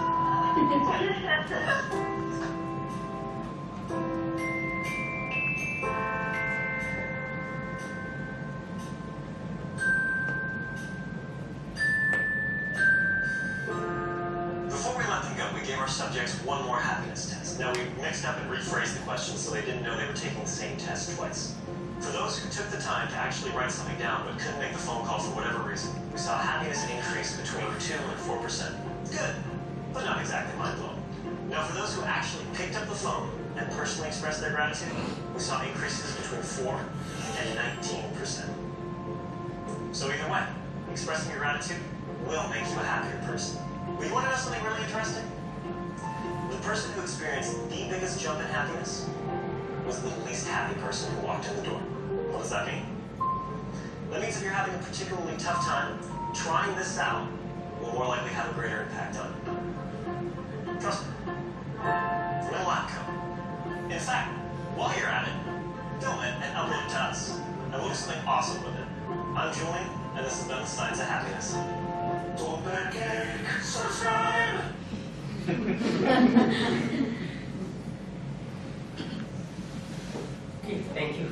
Before we let them go, we gave our subjects one more happiness test. Now, we mixed up and rephrased the questions so they didn't know they were taking the same test twice. For those who took the time to actually write something down but couldn't make the phone call for whatever reason, we saw happiness increase between 2 and 4%. Good, but not exactly mind-blowing. Now, for those who actually picked up the phone and personally expressed their gratitude, we saw increases between 4 and 19%. So either way, expressing your gratitude will make you a happier person. We want to know something really interesting? The person who experienced the biggest jump in happiness was the least happy person who walked in the door. What does that mean? That means if you're having a particularly tough time, trying this out will more likely have a greater impact on you. Trust me. No outcome. In fact, while you're at it, film it and upload it to us, and we'll do something awesome with it. I'm Julian, and this has been the Science of Happiness. Don't pancake, subscribe! Okay, thank you.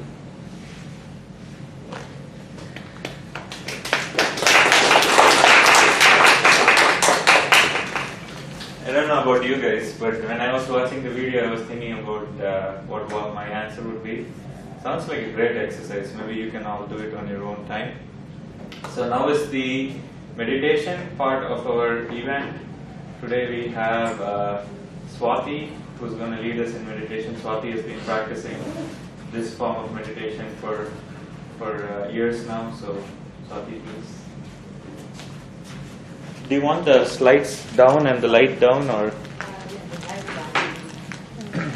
I don't know about you guys, but when I was watching the video, I was thinking about what my answer would be. Sounds like a great exercise. Maybe you can all do it on your own time. So now is the meditation part of our event. Today we have Swati, who's going to lead us in meditation. Swati has been practicing this form of meditation for years now. So Swati, please. Do you want the slides down and the light down, or?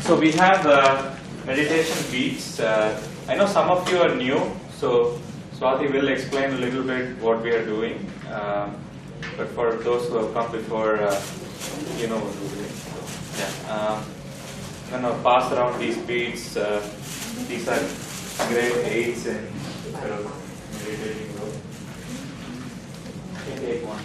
So we have meditation beats. I know some of you are new, so Swati will explain a little bit what we are doing. But for those who have come before, you know what we're doing. So, yeah. I'm going to pass around these beats. These are grade 8s in instead of meditating though. You can take one.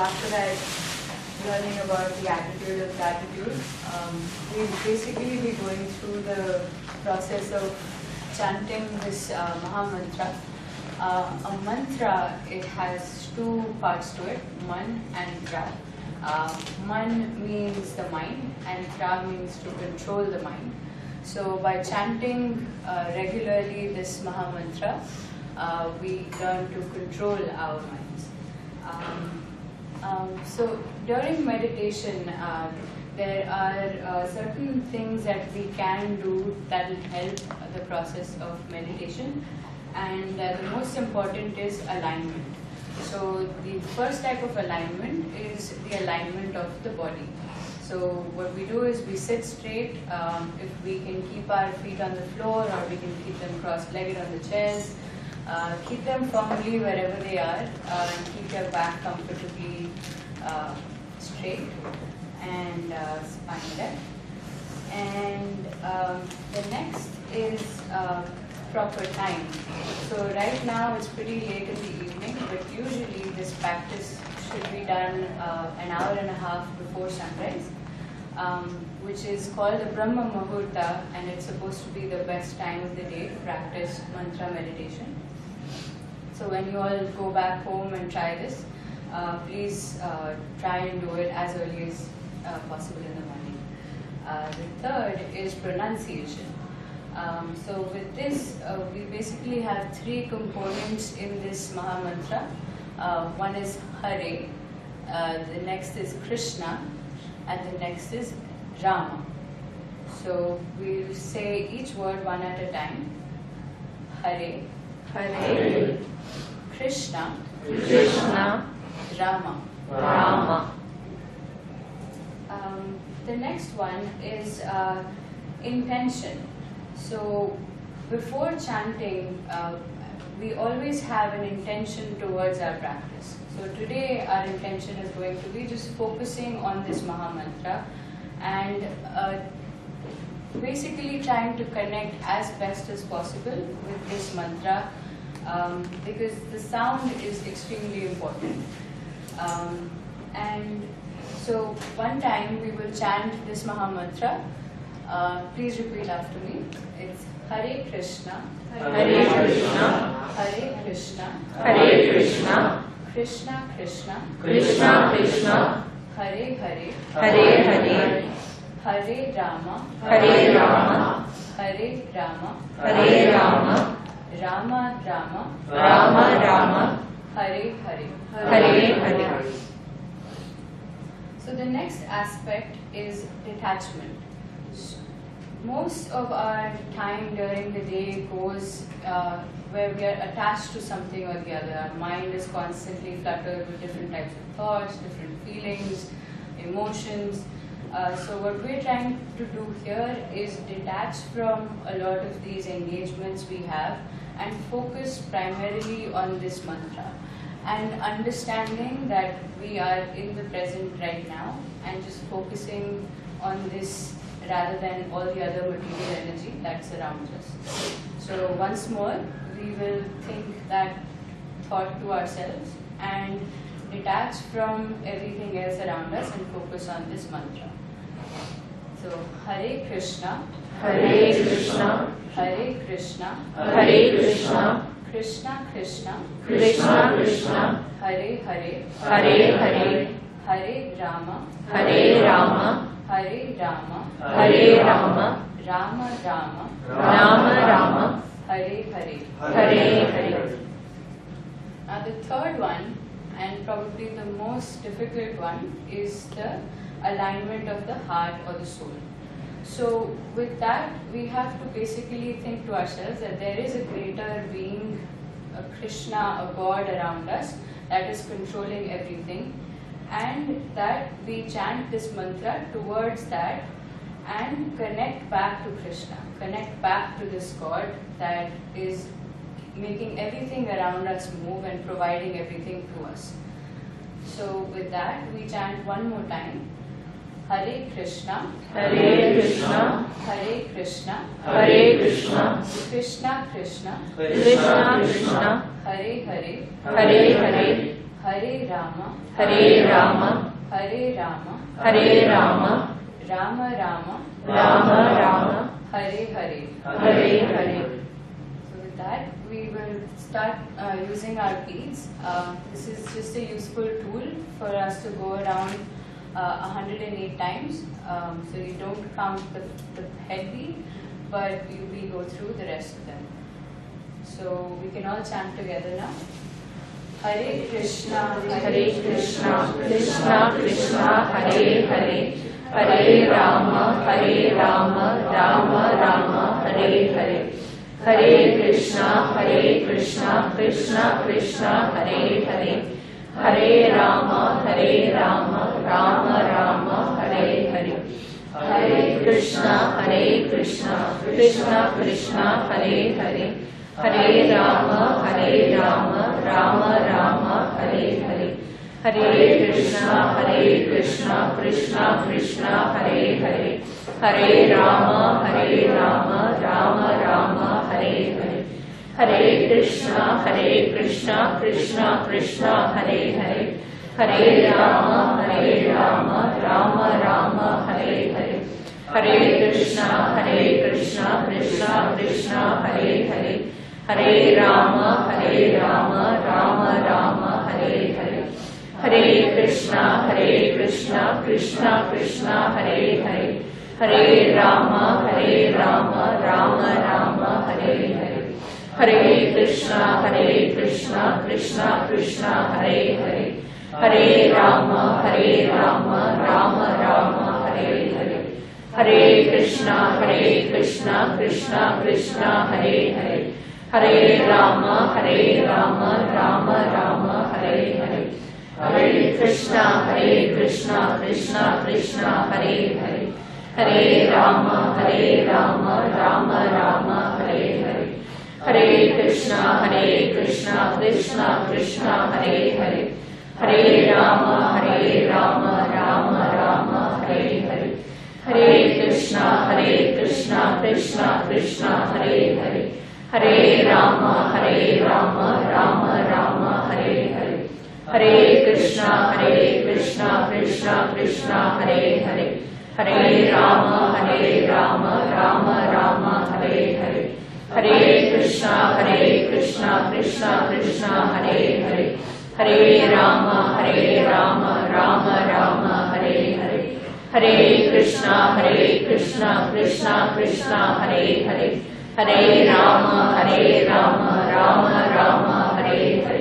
After that, learning about the attitude of gratitude, we'll basically be going through the process of chanting this Maha Mantra. A mantra, it has two parts to it, man and tra. Man means the mind and tra means to control the mind. So by chanting regularly this Maha Mantra, we learn to control our minds. So during meditation, there are certain things that we can do that will help the process of meditation, and the most important is alignment. So the first type of alignment is the alignment of the body. So what we do is we sit straight. If we can keep our feet on the floor, or we can keep them cross-legged on the chairs. Keep them firmly wherever they are, and keep your back comfortably straight and spine left. And the next is proper time. So right now it's pretty late in the evening, but usually this practice should be done an hour and a half before sunrise, which is called the Brahma Muhurta, and it's supposed to be the best time of the day to practice mantra meditation. So when you all go back home and try this, please try and do it as early as possible in the morning. The third is pronunciation. So with this, we basically have three components in this Maha Mantra. One is Hare, the next is Krishna, and the next is Rama. So we'll say each word one at a time. Hare, Hare, Krishna, Krishna, Rama, Rama. The next one is intention. So before chanting, we always have an intention towards our practice. So today our intention is going to be just focusing on this Maha Mantra and basically trying to connect as best as possible with this mantra, because the sound is extremely important. And so one time we will chant this Maha Mantra. Please repeat after me. It's Hare Krishna, Hare Krishna, Hare Krishna, Hare Krishna, Krishna Krishna, Krishna Krishna, Hare Hare, Hare Hare, Hare Rama, Hare Rama, Hare Rama, Hare Rama, Rama Rama, Rama Rama, Hare Hare, Hare Hare. So the next aspect is detachment. Most of our time during the day goes where we are attached to something or the other. Our mind is constantly fluttered with different types of thoughts, different feelings, emotions. So what we're trying to do here is detach from a lot of these engagements we have and focus primarily on this mantra, and understanding that we are in the present right now and just focusing on this rather than all the other material energy that surrounds us. So once more, we will think that thought to ourselves and detach from everything else around us and focus on this mantra. So Hare Krishna, Hare Krishna, Hare Krishna, Hare Krishna, Krishna Krishna, Krishna Krishna, Hare Hare, Hare Hare, Hare Rama, Hare Rama, Hare Rama, Hare Rama, Rama Rama, Rama Rama, Hare Hare. Hare Hare. Now the third one, and probably the most difficult one, is the alignment of the heart or the soul. So with that, we have to basically think to ourselves that there is a greater being, a Krishna, a God around us that is controlling everything, and that we chant this mantra towards that and connect back to Krishna, connect back to this God that is making everything around us move and providing everything to us. So with that, we chant one more time. Hare Krishna, Hare Krishna, Hare Krishna, Hare Krishna, Krishna Krishna, Krishna Krishna, Hare Hare, Hare Hare, Hare Rama, Hare Rama, Hare Rama, Hare Rama, Rama Rama, Rama Rama, Hare Hare. Hare Hare. So with that, we will start using our beads. This is just a useful tool for us to go around 108 times. So you don't count the head bead, but we go through the rest of them. So we can all chant together now. Hare Krishna, Hare Krishna, Krishna Krishna, Hare Hare, Hare Rama, Rama Rama, Hare Hare. Hare Krishna, Krishna Krishna, Hare Hare, Hare Rama, Rama Rama, Hare Hare. Hare Krishna, Krishna Krishna, Hare Hare, Hare Rama, Rama Rama, Hare Hare. Hare Krishna, Krishna Krishna, Hare Hare, Hare Rama, Rama Rama, Hare Hare. Hare Krishna, Krishna Krishna, Hare Hare, Hare Rama, Rama Rama, Hare Hare. Hare Krishna, Krishna Krishna, Hare Hare, Hare Rama, Rama Rama, Hare Hare. Hare Krishna, Krishna Krishna, Hare Hare, Hare Rama, Rama Rama, Hare Hare. Hare Krishna, Krishna Krishna, Hare Hare, Hare Rama, Rama Rama, Hare Hare. Hare Krishna, Krishna Krishna, Hare Hare, Hare Rama, Rama Rama, Hare Hare. Hare Krishna, Krishna Krishna, Hare Hare, Hare Rama, Rama Rama, Hare Hare. Hare Krishna, Krishna Krishna, Hare Hare, Hare Rama, Rama Rama, Hare Hare. Hare Krishna, Krishna, Hare Hare, Hare Rama, Rama Rama, Hare Hare. Hare Krishna, Krishna, Hare Hare, Hare Rama, Rama Rama, Hare Hare. Hare Krishna, Krishna Krishna, Hare Hare, Hare Rama, Rama Rama, Hare Hare.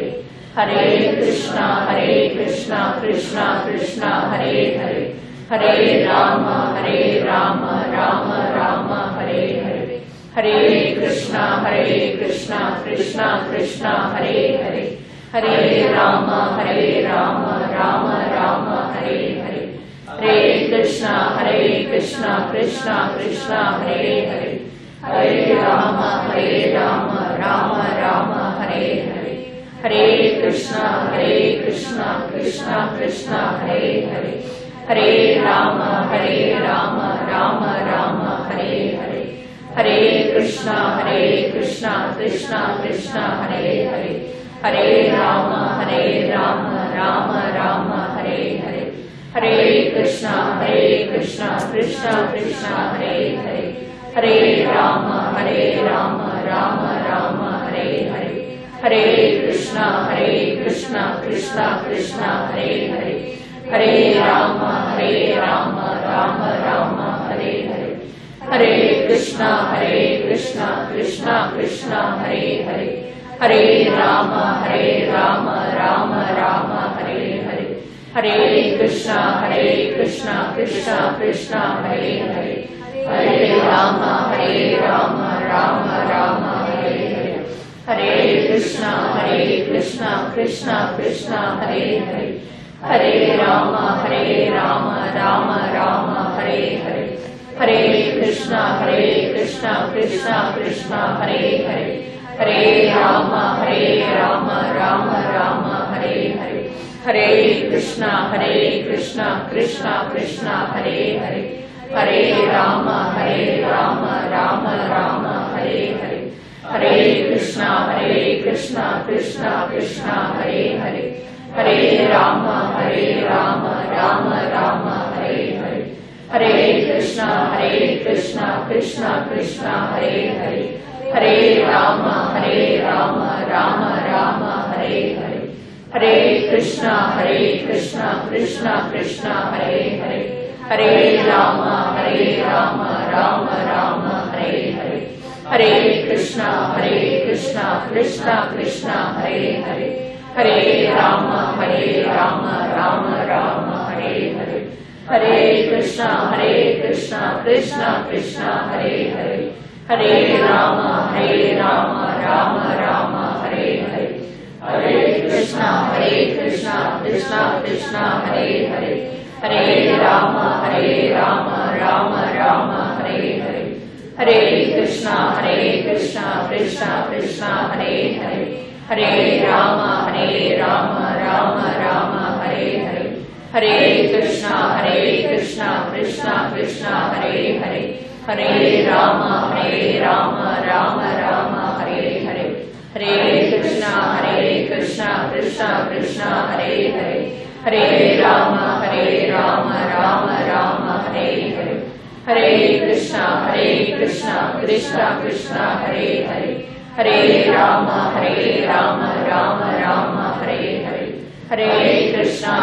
Hare Krishna, Krishna Krishna, Hare Hare, Hare Rama, Rama Rama, Hare Hare. Hare Krishna, Krishna, Hare Hare, Hare Rama, Rama Rama, Hare Hare. Hare Krishna, Krishna, Hare Hare, Hare Rama, Rama Rama, Hare Hare. Hare Krishna, Krishna, Hare Hare, Hare Rama, Rama Rama, Hare Hare. Hare Krishna, Krishna, Hare Hare, Hare Rama, Rama Rama, Hare Hare. Hare Krishna, Krishna, Hare Hare, Hare Rama, Rama Rama, Hare Hare. Hare Krishna, Krishna, Hare Hare, Hare Rama, Rama Rama, Hare Hare. Hare Krishna, Krishna, Hare Hare, Hare Rama, Rama Rama, Hare Hare. Hare Krishna, Krishna Krishna, Hare Hare. Hare Rama, Rama Rama, Hare Hare. Hare Krishna, Krishna Krishna, Hare Hare. Hare Rama, Rama Rama, Hare Hare. Hare Krishna, Krishna Krishna, Hare Hare. Hare Rama, Rama Rama, Hare Hare. Hare Krishna, Krishna Krishna, Hare Hare. Hare Rama, Rama Rama, Hare Hare. Hare Krishna, Krishna Krishna, Hare Hare. Hare Rama, Rama Rama, Hare Hare. Hare Krishna, Krishna Krishna, Hare Hare. Hare Rama, Rama Rama, Hare Hare. Hare Krishna, Krishna Krishna, Hare Hare. Hare Rama, Rama Rama, Hare Hare. Hare Krishna, Krishna Krishna, Hare Hare. Hare Rama, Rama Rama, Hare Hare. Hare Krishna, Krishna Krishna, Hare Hare. Hare Rama, Rama Rama, Hare Hare. Hare Krishna, Krishna Krishna, Hare Hare. Hare Rama, Rama Rama, Hare Hare. Hare Krishna, Krishna Krishna, Hare Hare. Hare Rama, Rama Rama, Hare Hare. Hare Krishna, Krishna Krishna, Hare Hare. Hare Rama, Rama Rama, Hare Hare. Hare Krishna, Krishna Krishna, Hare Hare. Hare Rama, Rama Rama, Hare Hare. Hare Krishna, Krishna Krishna, Hare Hare. Hare Rama, Rama Rama, Hare Hare. Hare Krishna, Krishna Krishna, Hare Hare. Hare Rama, Rama Rama, Hare Hare. Hare Krishna,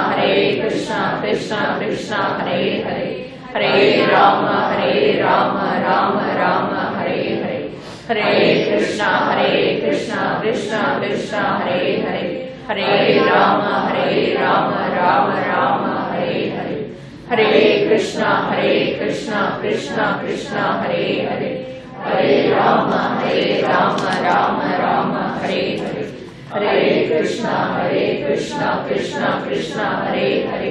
Krishna Krishna, Hare Hare. Hare Rama, Rama Rama, Hare Hare. Hare Krishna, Krishna Krishna, Hare Hare. Hare Rama, Rama Rama, Hare Hare. Hare Krishna, Krishna Krishna, Hare Hare. Hare Rama, Rama Rama, Hare Hare. Hare Krishna, Krishna Krishna, Hare Hare.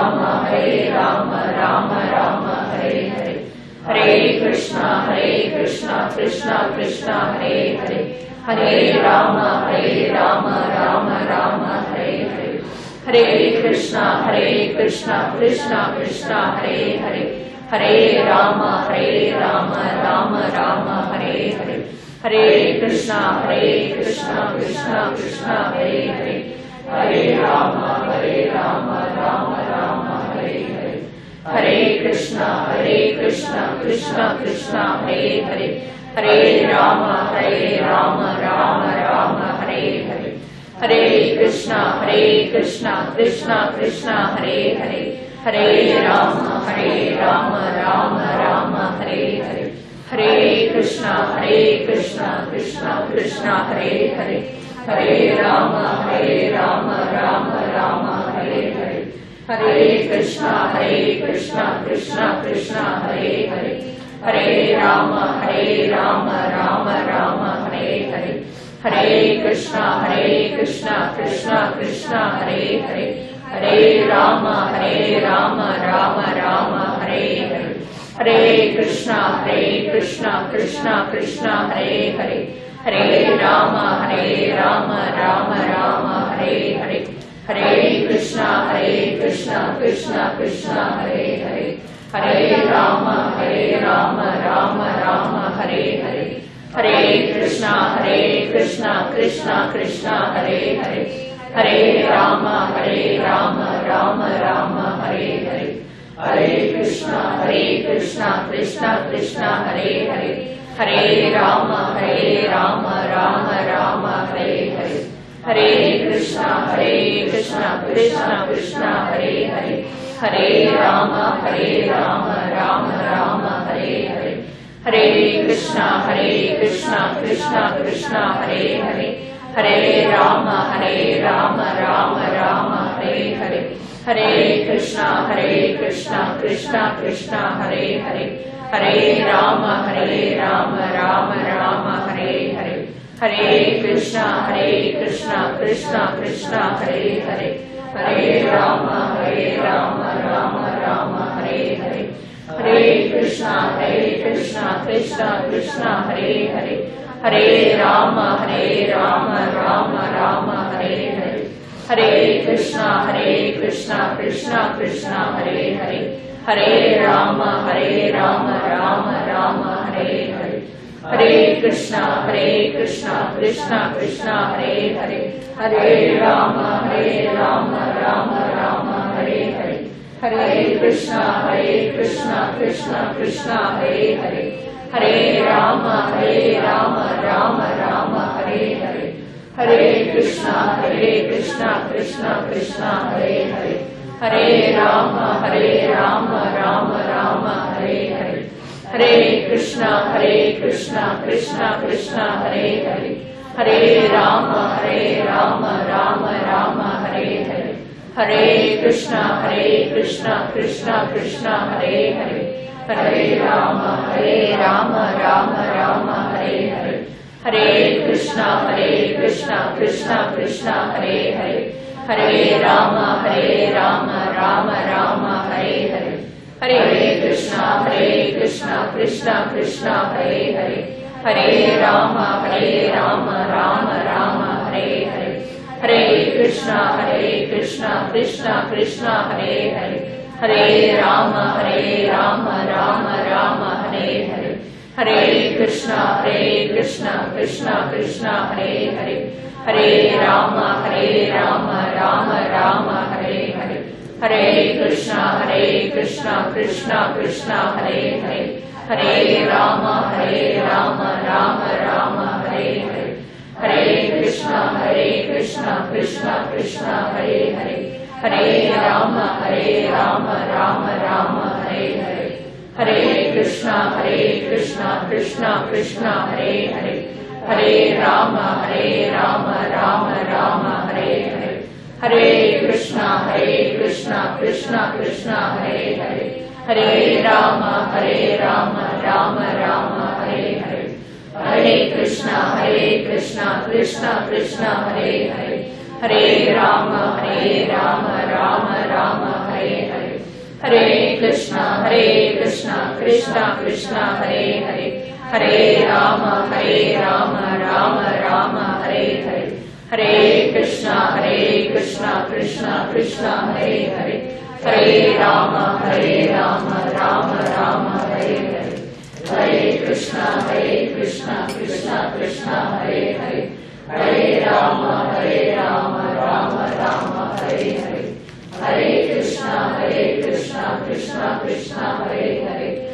Hare Rama, Rama Rama, Hare Hare. Hare Krishna, Krishna Krishna, Hare Hare. Hare Rama, Rama Rama, Hare Hare. Hare Krishna, Krishna Krishna, Hare Hare. Hare Rama, Rama Rama, Hare Hare. Hare Krishna, Krishna Krishna, Hare Hare. Hare Rama, Rama Rama, Hare Hare. Hare Krishna, Krishna Krishna, Hare Hare. Hare Rama, Rama Rama, Hare Hare. Hare Krishna, Krishna Krishna, Hare Hare. Hare Rama, Rama Rama, Hare Hare. Hare Krishna, Krishna Krishna, Hare Hare. Hare Rama, Rama Rama, Hare Hare. Hare Krishna, Krishna Krishna, Hare Hare. Hare Rama, Rama Rama, Hare Hare. Hare Krishna, Krishna Krishna, Hare Hare. Hare Rama, Rama Rama, Hare Hare. Hare Krishna, Krishna Krishna, Hare Hare. Hare Rama, Rama Rama, Hare Hare. Hare Krishna, Krishna Krishna, Hare Hare. Hare Rama, Rama Rama, Hare Hare. Hare Krishna, Krishna Krishna, Hare Hare. Hare Rama, Rama Rama, Hare Hare. Hare Krishna, Krishna Krishna, Hare Hare. Hare Rama, Rama Rama, Hare Hare. Hare Krishna Krishna Krishna Hare Hare, Hare Rama Rama Rama Hare Hare, Hare Krishna Krishna Krishna Hare Hare, Hare Rama Rama Hare Hare, Hare Krishna Krishna Krishna Hare Hare, Hare Rama Rama Hare Hare, Hare Krishna Krishna Krishna Hare Hare, Hare Rama Rama Hare Hare, Hare Krishna Krishna Krishna Hare Hare, Hare Rama Rama Hare Hare, Hare Krishna Krishna Krishna Hare Hare, Hare Rama Rama Hare Hare, Hare Krishna Krishna Krishna Hare Hare, Hare Rama Rama Hare Hare, Hare Krishna Krishna Krishna Hare Hare, Hare Rama Rama Hare Hare, Hare Krishna Krishna Krishna Hare Hare, Hare Rama Rama Hare Hare, Hare Krishna Krishna Krishna Hare Hare, Hare Rama Rama Hare Hare, Hare Krishna Krishna Krishna Hare Hare, Hare Rama Rama Hare Hare, Hare Krishna Krishna Krishna Hare Hare, Hare Rama Rama Hare Hare, Hare Krishna Krishna Krishna Hare Hare, Hare Rama Rama Hare Hare, Hare Krishna Krishna Krishna Hare Hare, Hare Rama Rama Hare Hare, Hare Krishna Krishna Krishna Hare Hare, Hare Rama Rama Hare Hare, Hare Krishna Krishna Krishna Hare Hare, Hare Rama Rama Hare Hare, Hare Krishna Krishna Krishna Hare Hare, Hare Rama Rama Hare Hare, Hare Krishna Krishna Krishna Hare Hare, Hare Rama Rama Hare Hare, Hare Krishna Krishna Krishna Hare Hare, Hare Rama Rama Hare Hare, Hare Krishna Krishna Krishna Hare Hare, Hare Rama Rama Hare Hare, Hare Krishna Krishna Krishna Hare Hare, Hare Rama Rama Hare Hare, Hare Krishna Krishna Krishna Hare Hare, Hare Rama Rama Hare Hare, Hare Krishna Krishna Krishna Hare Hare, Hare Rama Rama Hare Hare, Hare Krishna Krishna Krishna Hare Hare, Hare Rama Rama Hare Hare, Hare Krishna Krishna Krishna Hare Hare, Hare Rama Rama Hare Hare, Hare Krishna Krishna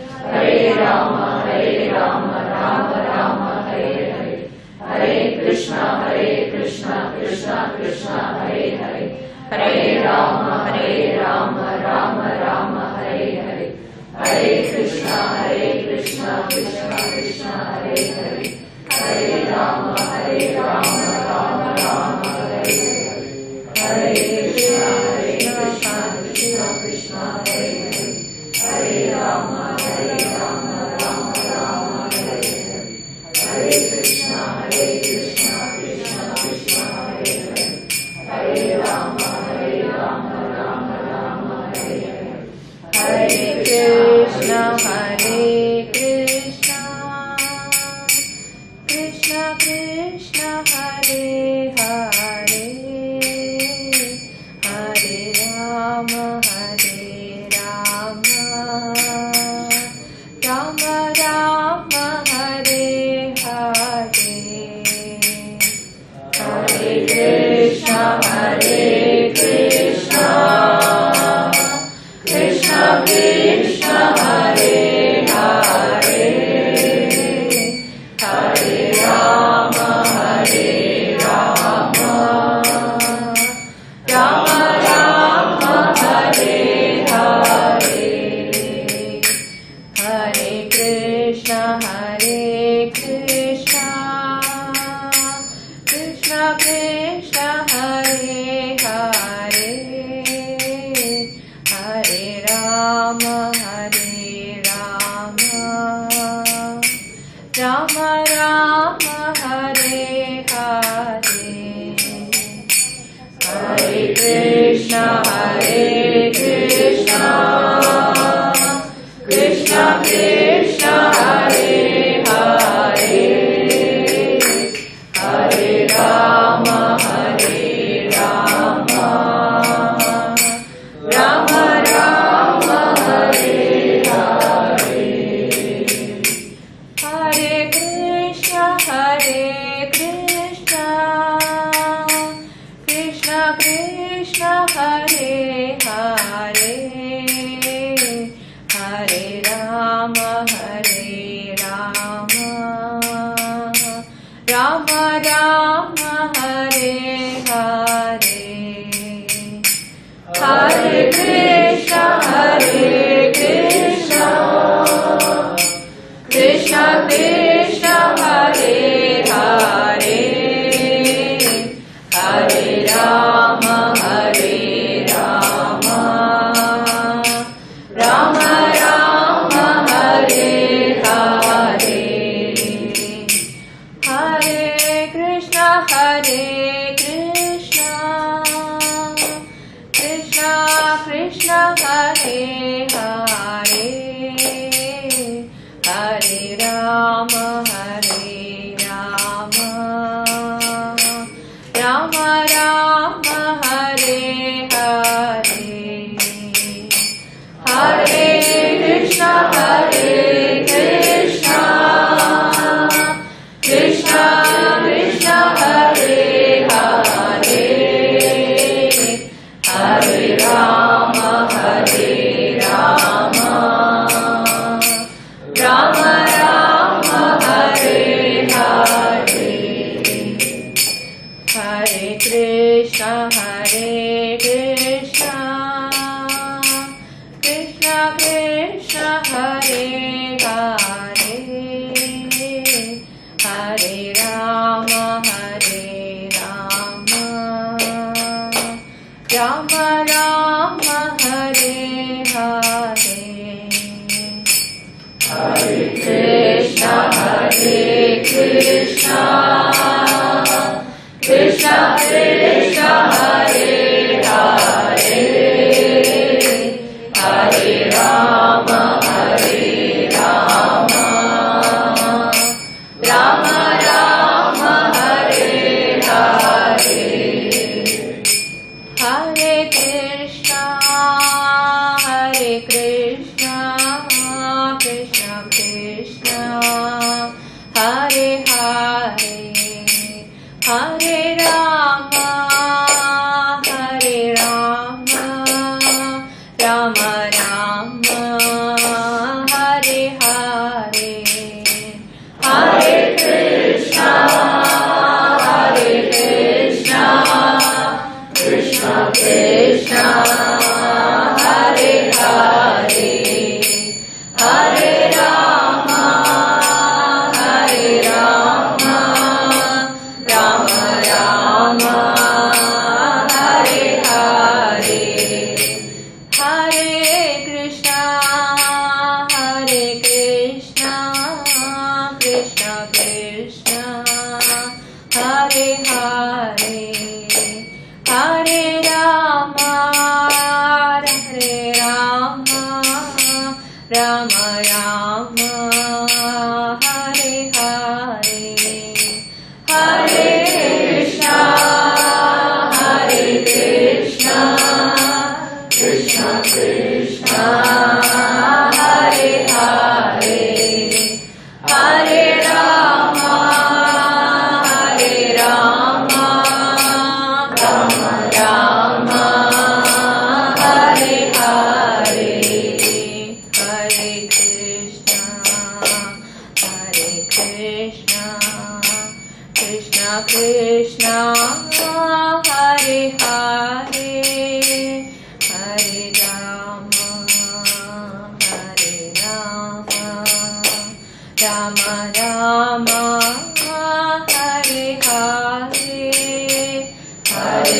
Krishna Hare Hare, Hare Rama Rama Hare Hare, Hare Krishna Krishna Krishna Hare Hare, Hare Rama Rama Hare Hare, Hare Krishna Krishna Krishna Hare Hare, Hare Rama Rama Hare Hare, Hare Krishna Krishna Krishna Hare Hare, Hare Rama Rama Rama Hare Hare, Hare Krishna Krishna Krishna Hare Hare, Hare Rama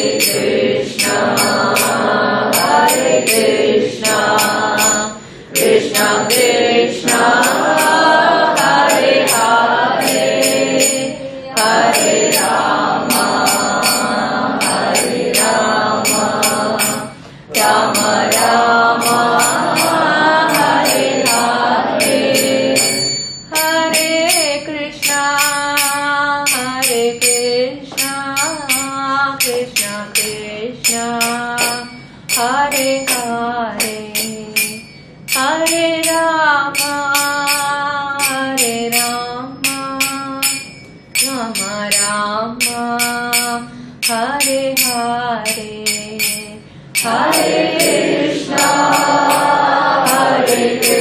Krishna, Hare Krishna, Krishna Krishna Hare Hare Hare Rama Hare Rama Rama Rama Hare Hare Hare Krishna Krishna Krishna Hare Hare Hare Rama Rama Rama Hare Hare Hare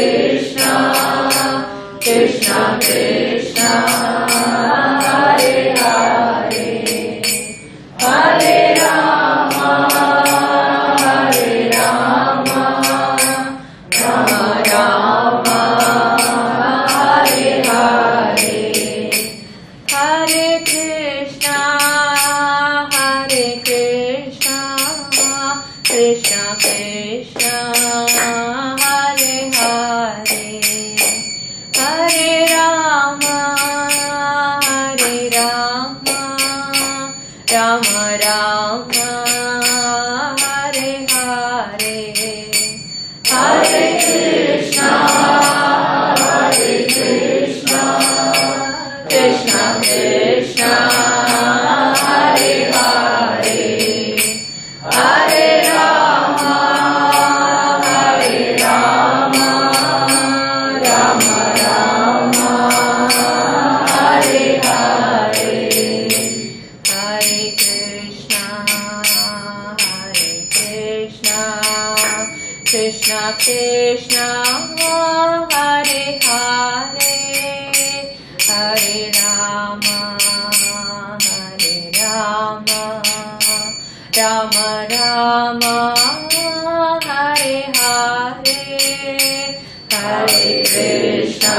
Krishna Krishna Krishna Hare Hare Hare Rama Rama Rama Hare Hare Hare Krishna Krishna Krishna Hare Hare Hare Rama Rama Rama Hare Hare Hare Krishna Krishna Krishna Hare Hare Hare Rama Rama Rama Hare Hare Hare Krishna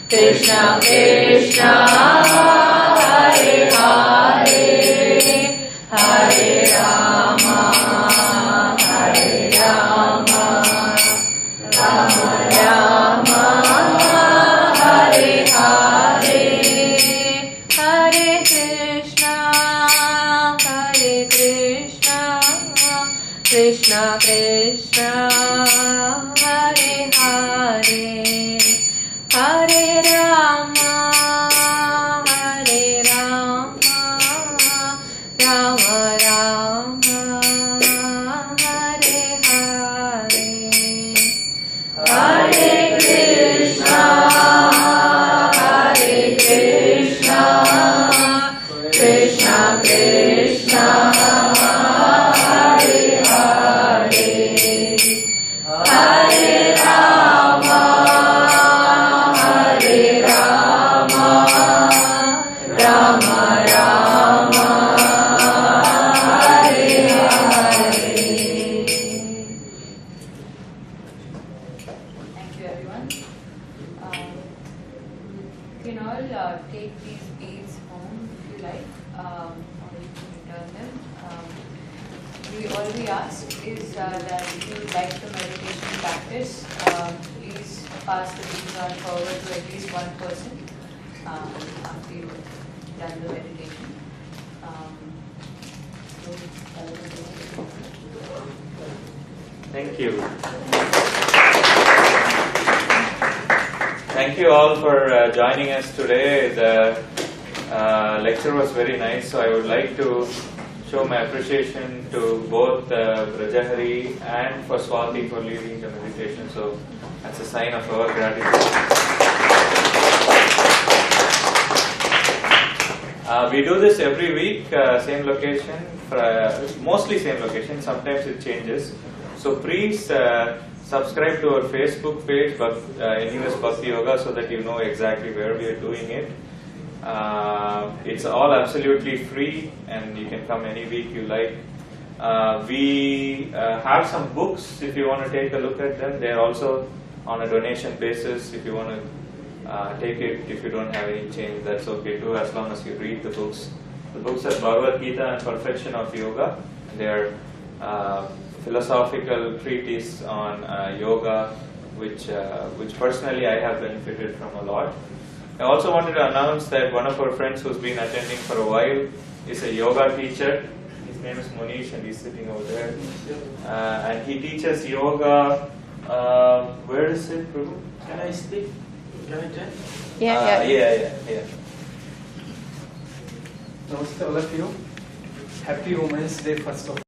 Krishna Krishna Hare Hare Hare Rama Rama Rama Hare Hare Hare Krishna Krishna Krishna Hare Hare Hare Rama Rama Rama Hare Hare Hare Krishna Krishna Krishna Hare Hare Hare Rama Rama Rama Hare Hare Hare Krishna Krishna Krishna Hare Hare Hare Rama Rama Rama Hare Hare. Thank you, everyone. You can all take these beads home if you like, or you can return them. All we ask is that if you like the meditation practice, please pass the beads on forward to at least one person after you've done the meditation. Thank you. Thank you all for joining us today. The lecture was very nice, so I would like to show my appreciation to both Brajahari and for Swati for leading the meditation. So that's a sign of our gratitude. We do this every week, same location, mostly same location, sometimes it changes. So please subscribe to our Facebook page, NUS Bhakti Yoga, so that you know exactly where we are doing it. It's all absolutely free and you can come any week you like. We have some books if you want to take a look at them. They're also on a donation basis. If you want to take it, if you don't have any change, that's okay too, as long as you read the books. The books are Bhagavad Gita and Perfection of Yoga. They are philosophical treatise on yoga, which personally I have benefited from a lot. I also wanted to announce that one of our friends who's been attending for a while is a yoga teacher. His name is Monish and he's sitting over there. And he teaches yoga. Where is it, Prabhu? Can I speak? Can I tell? Yeah. Namaste all of you. Happy Women's Day first of all.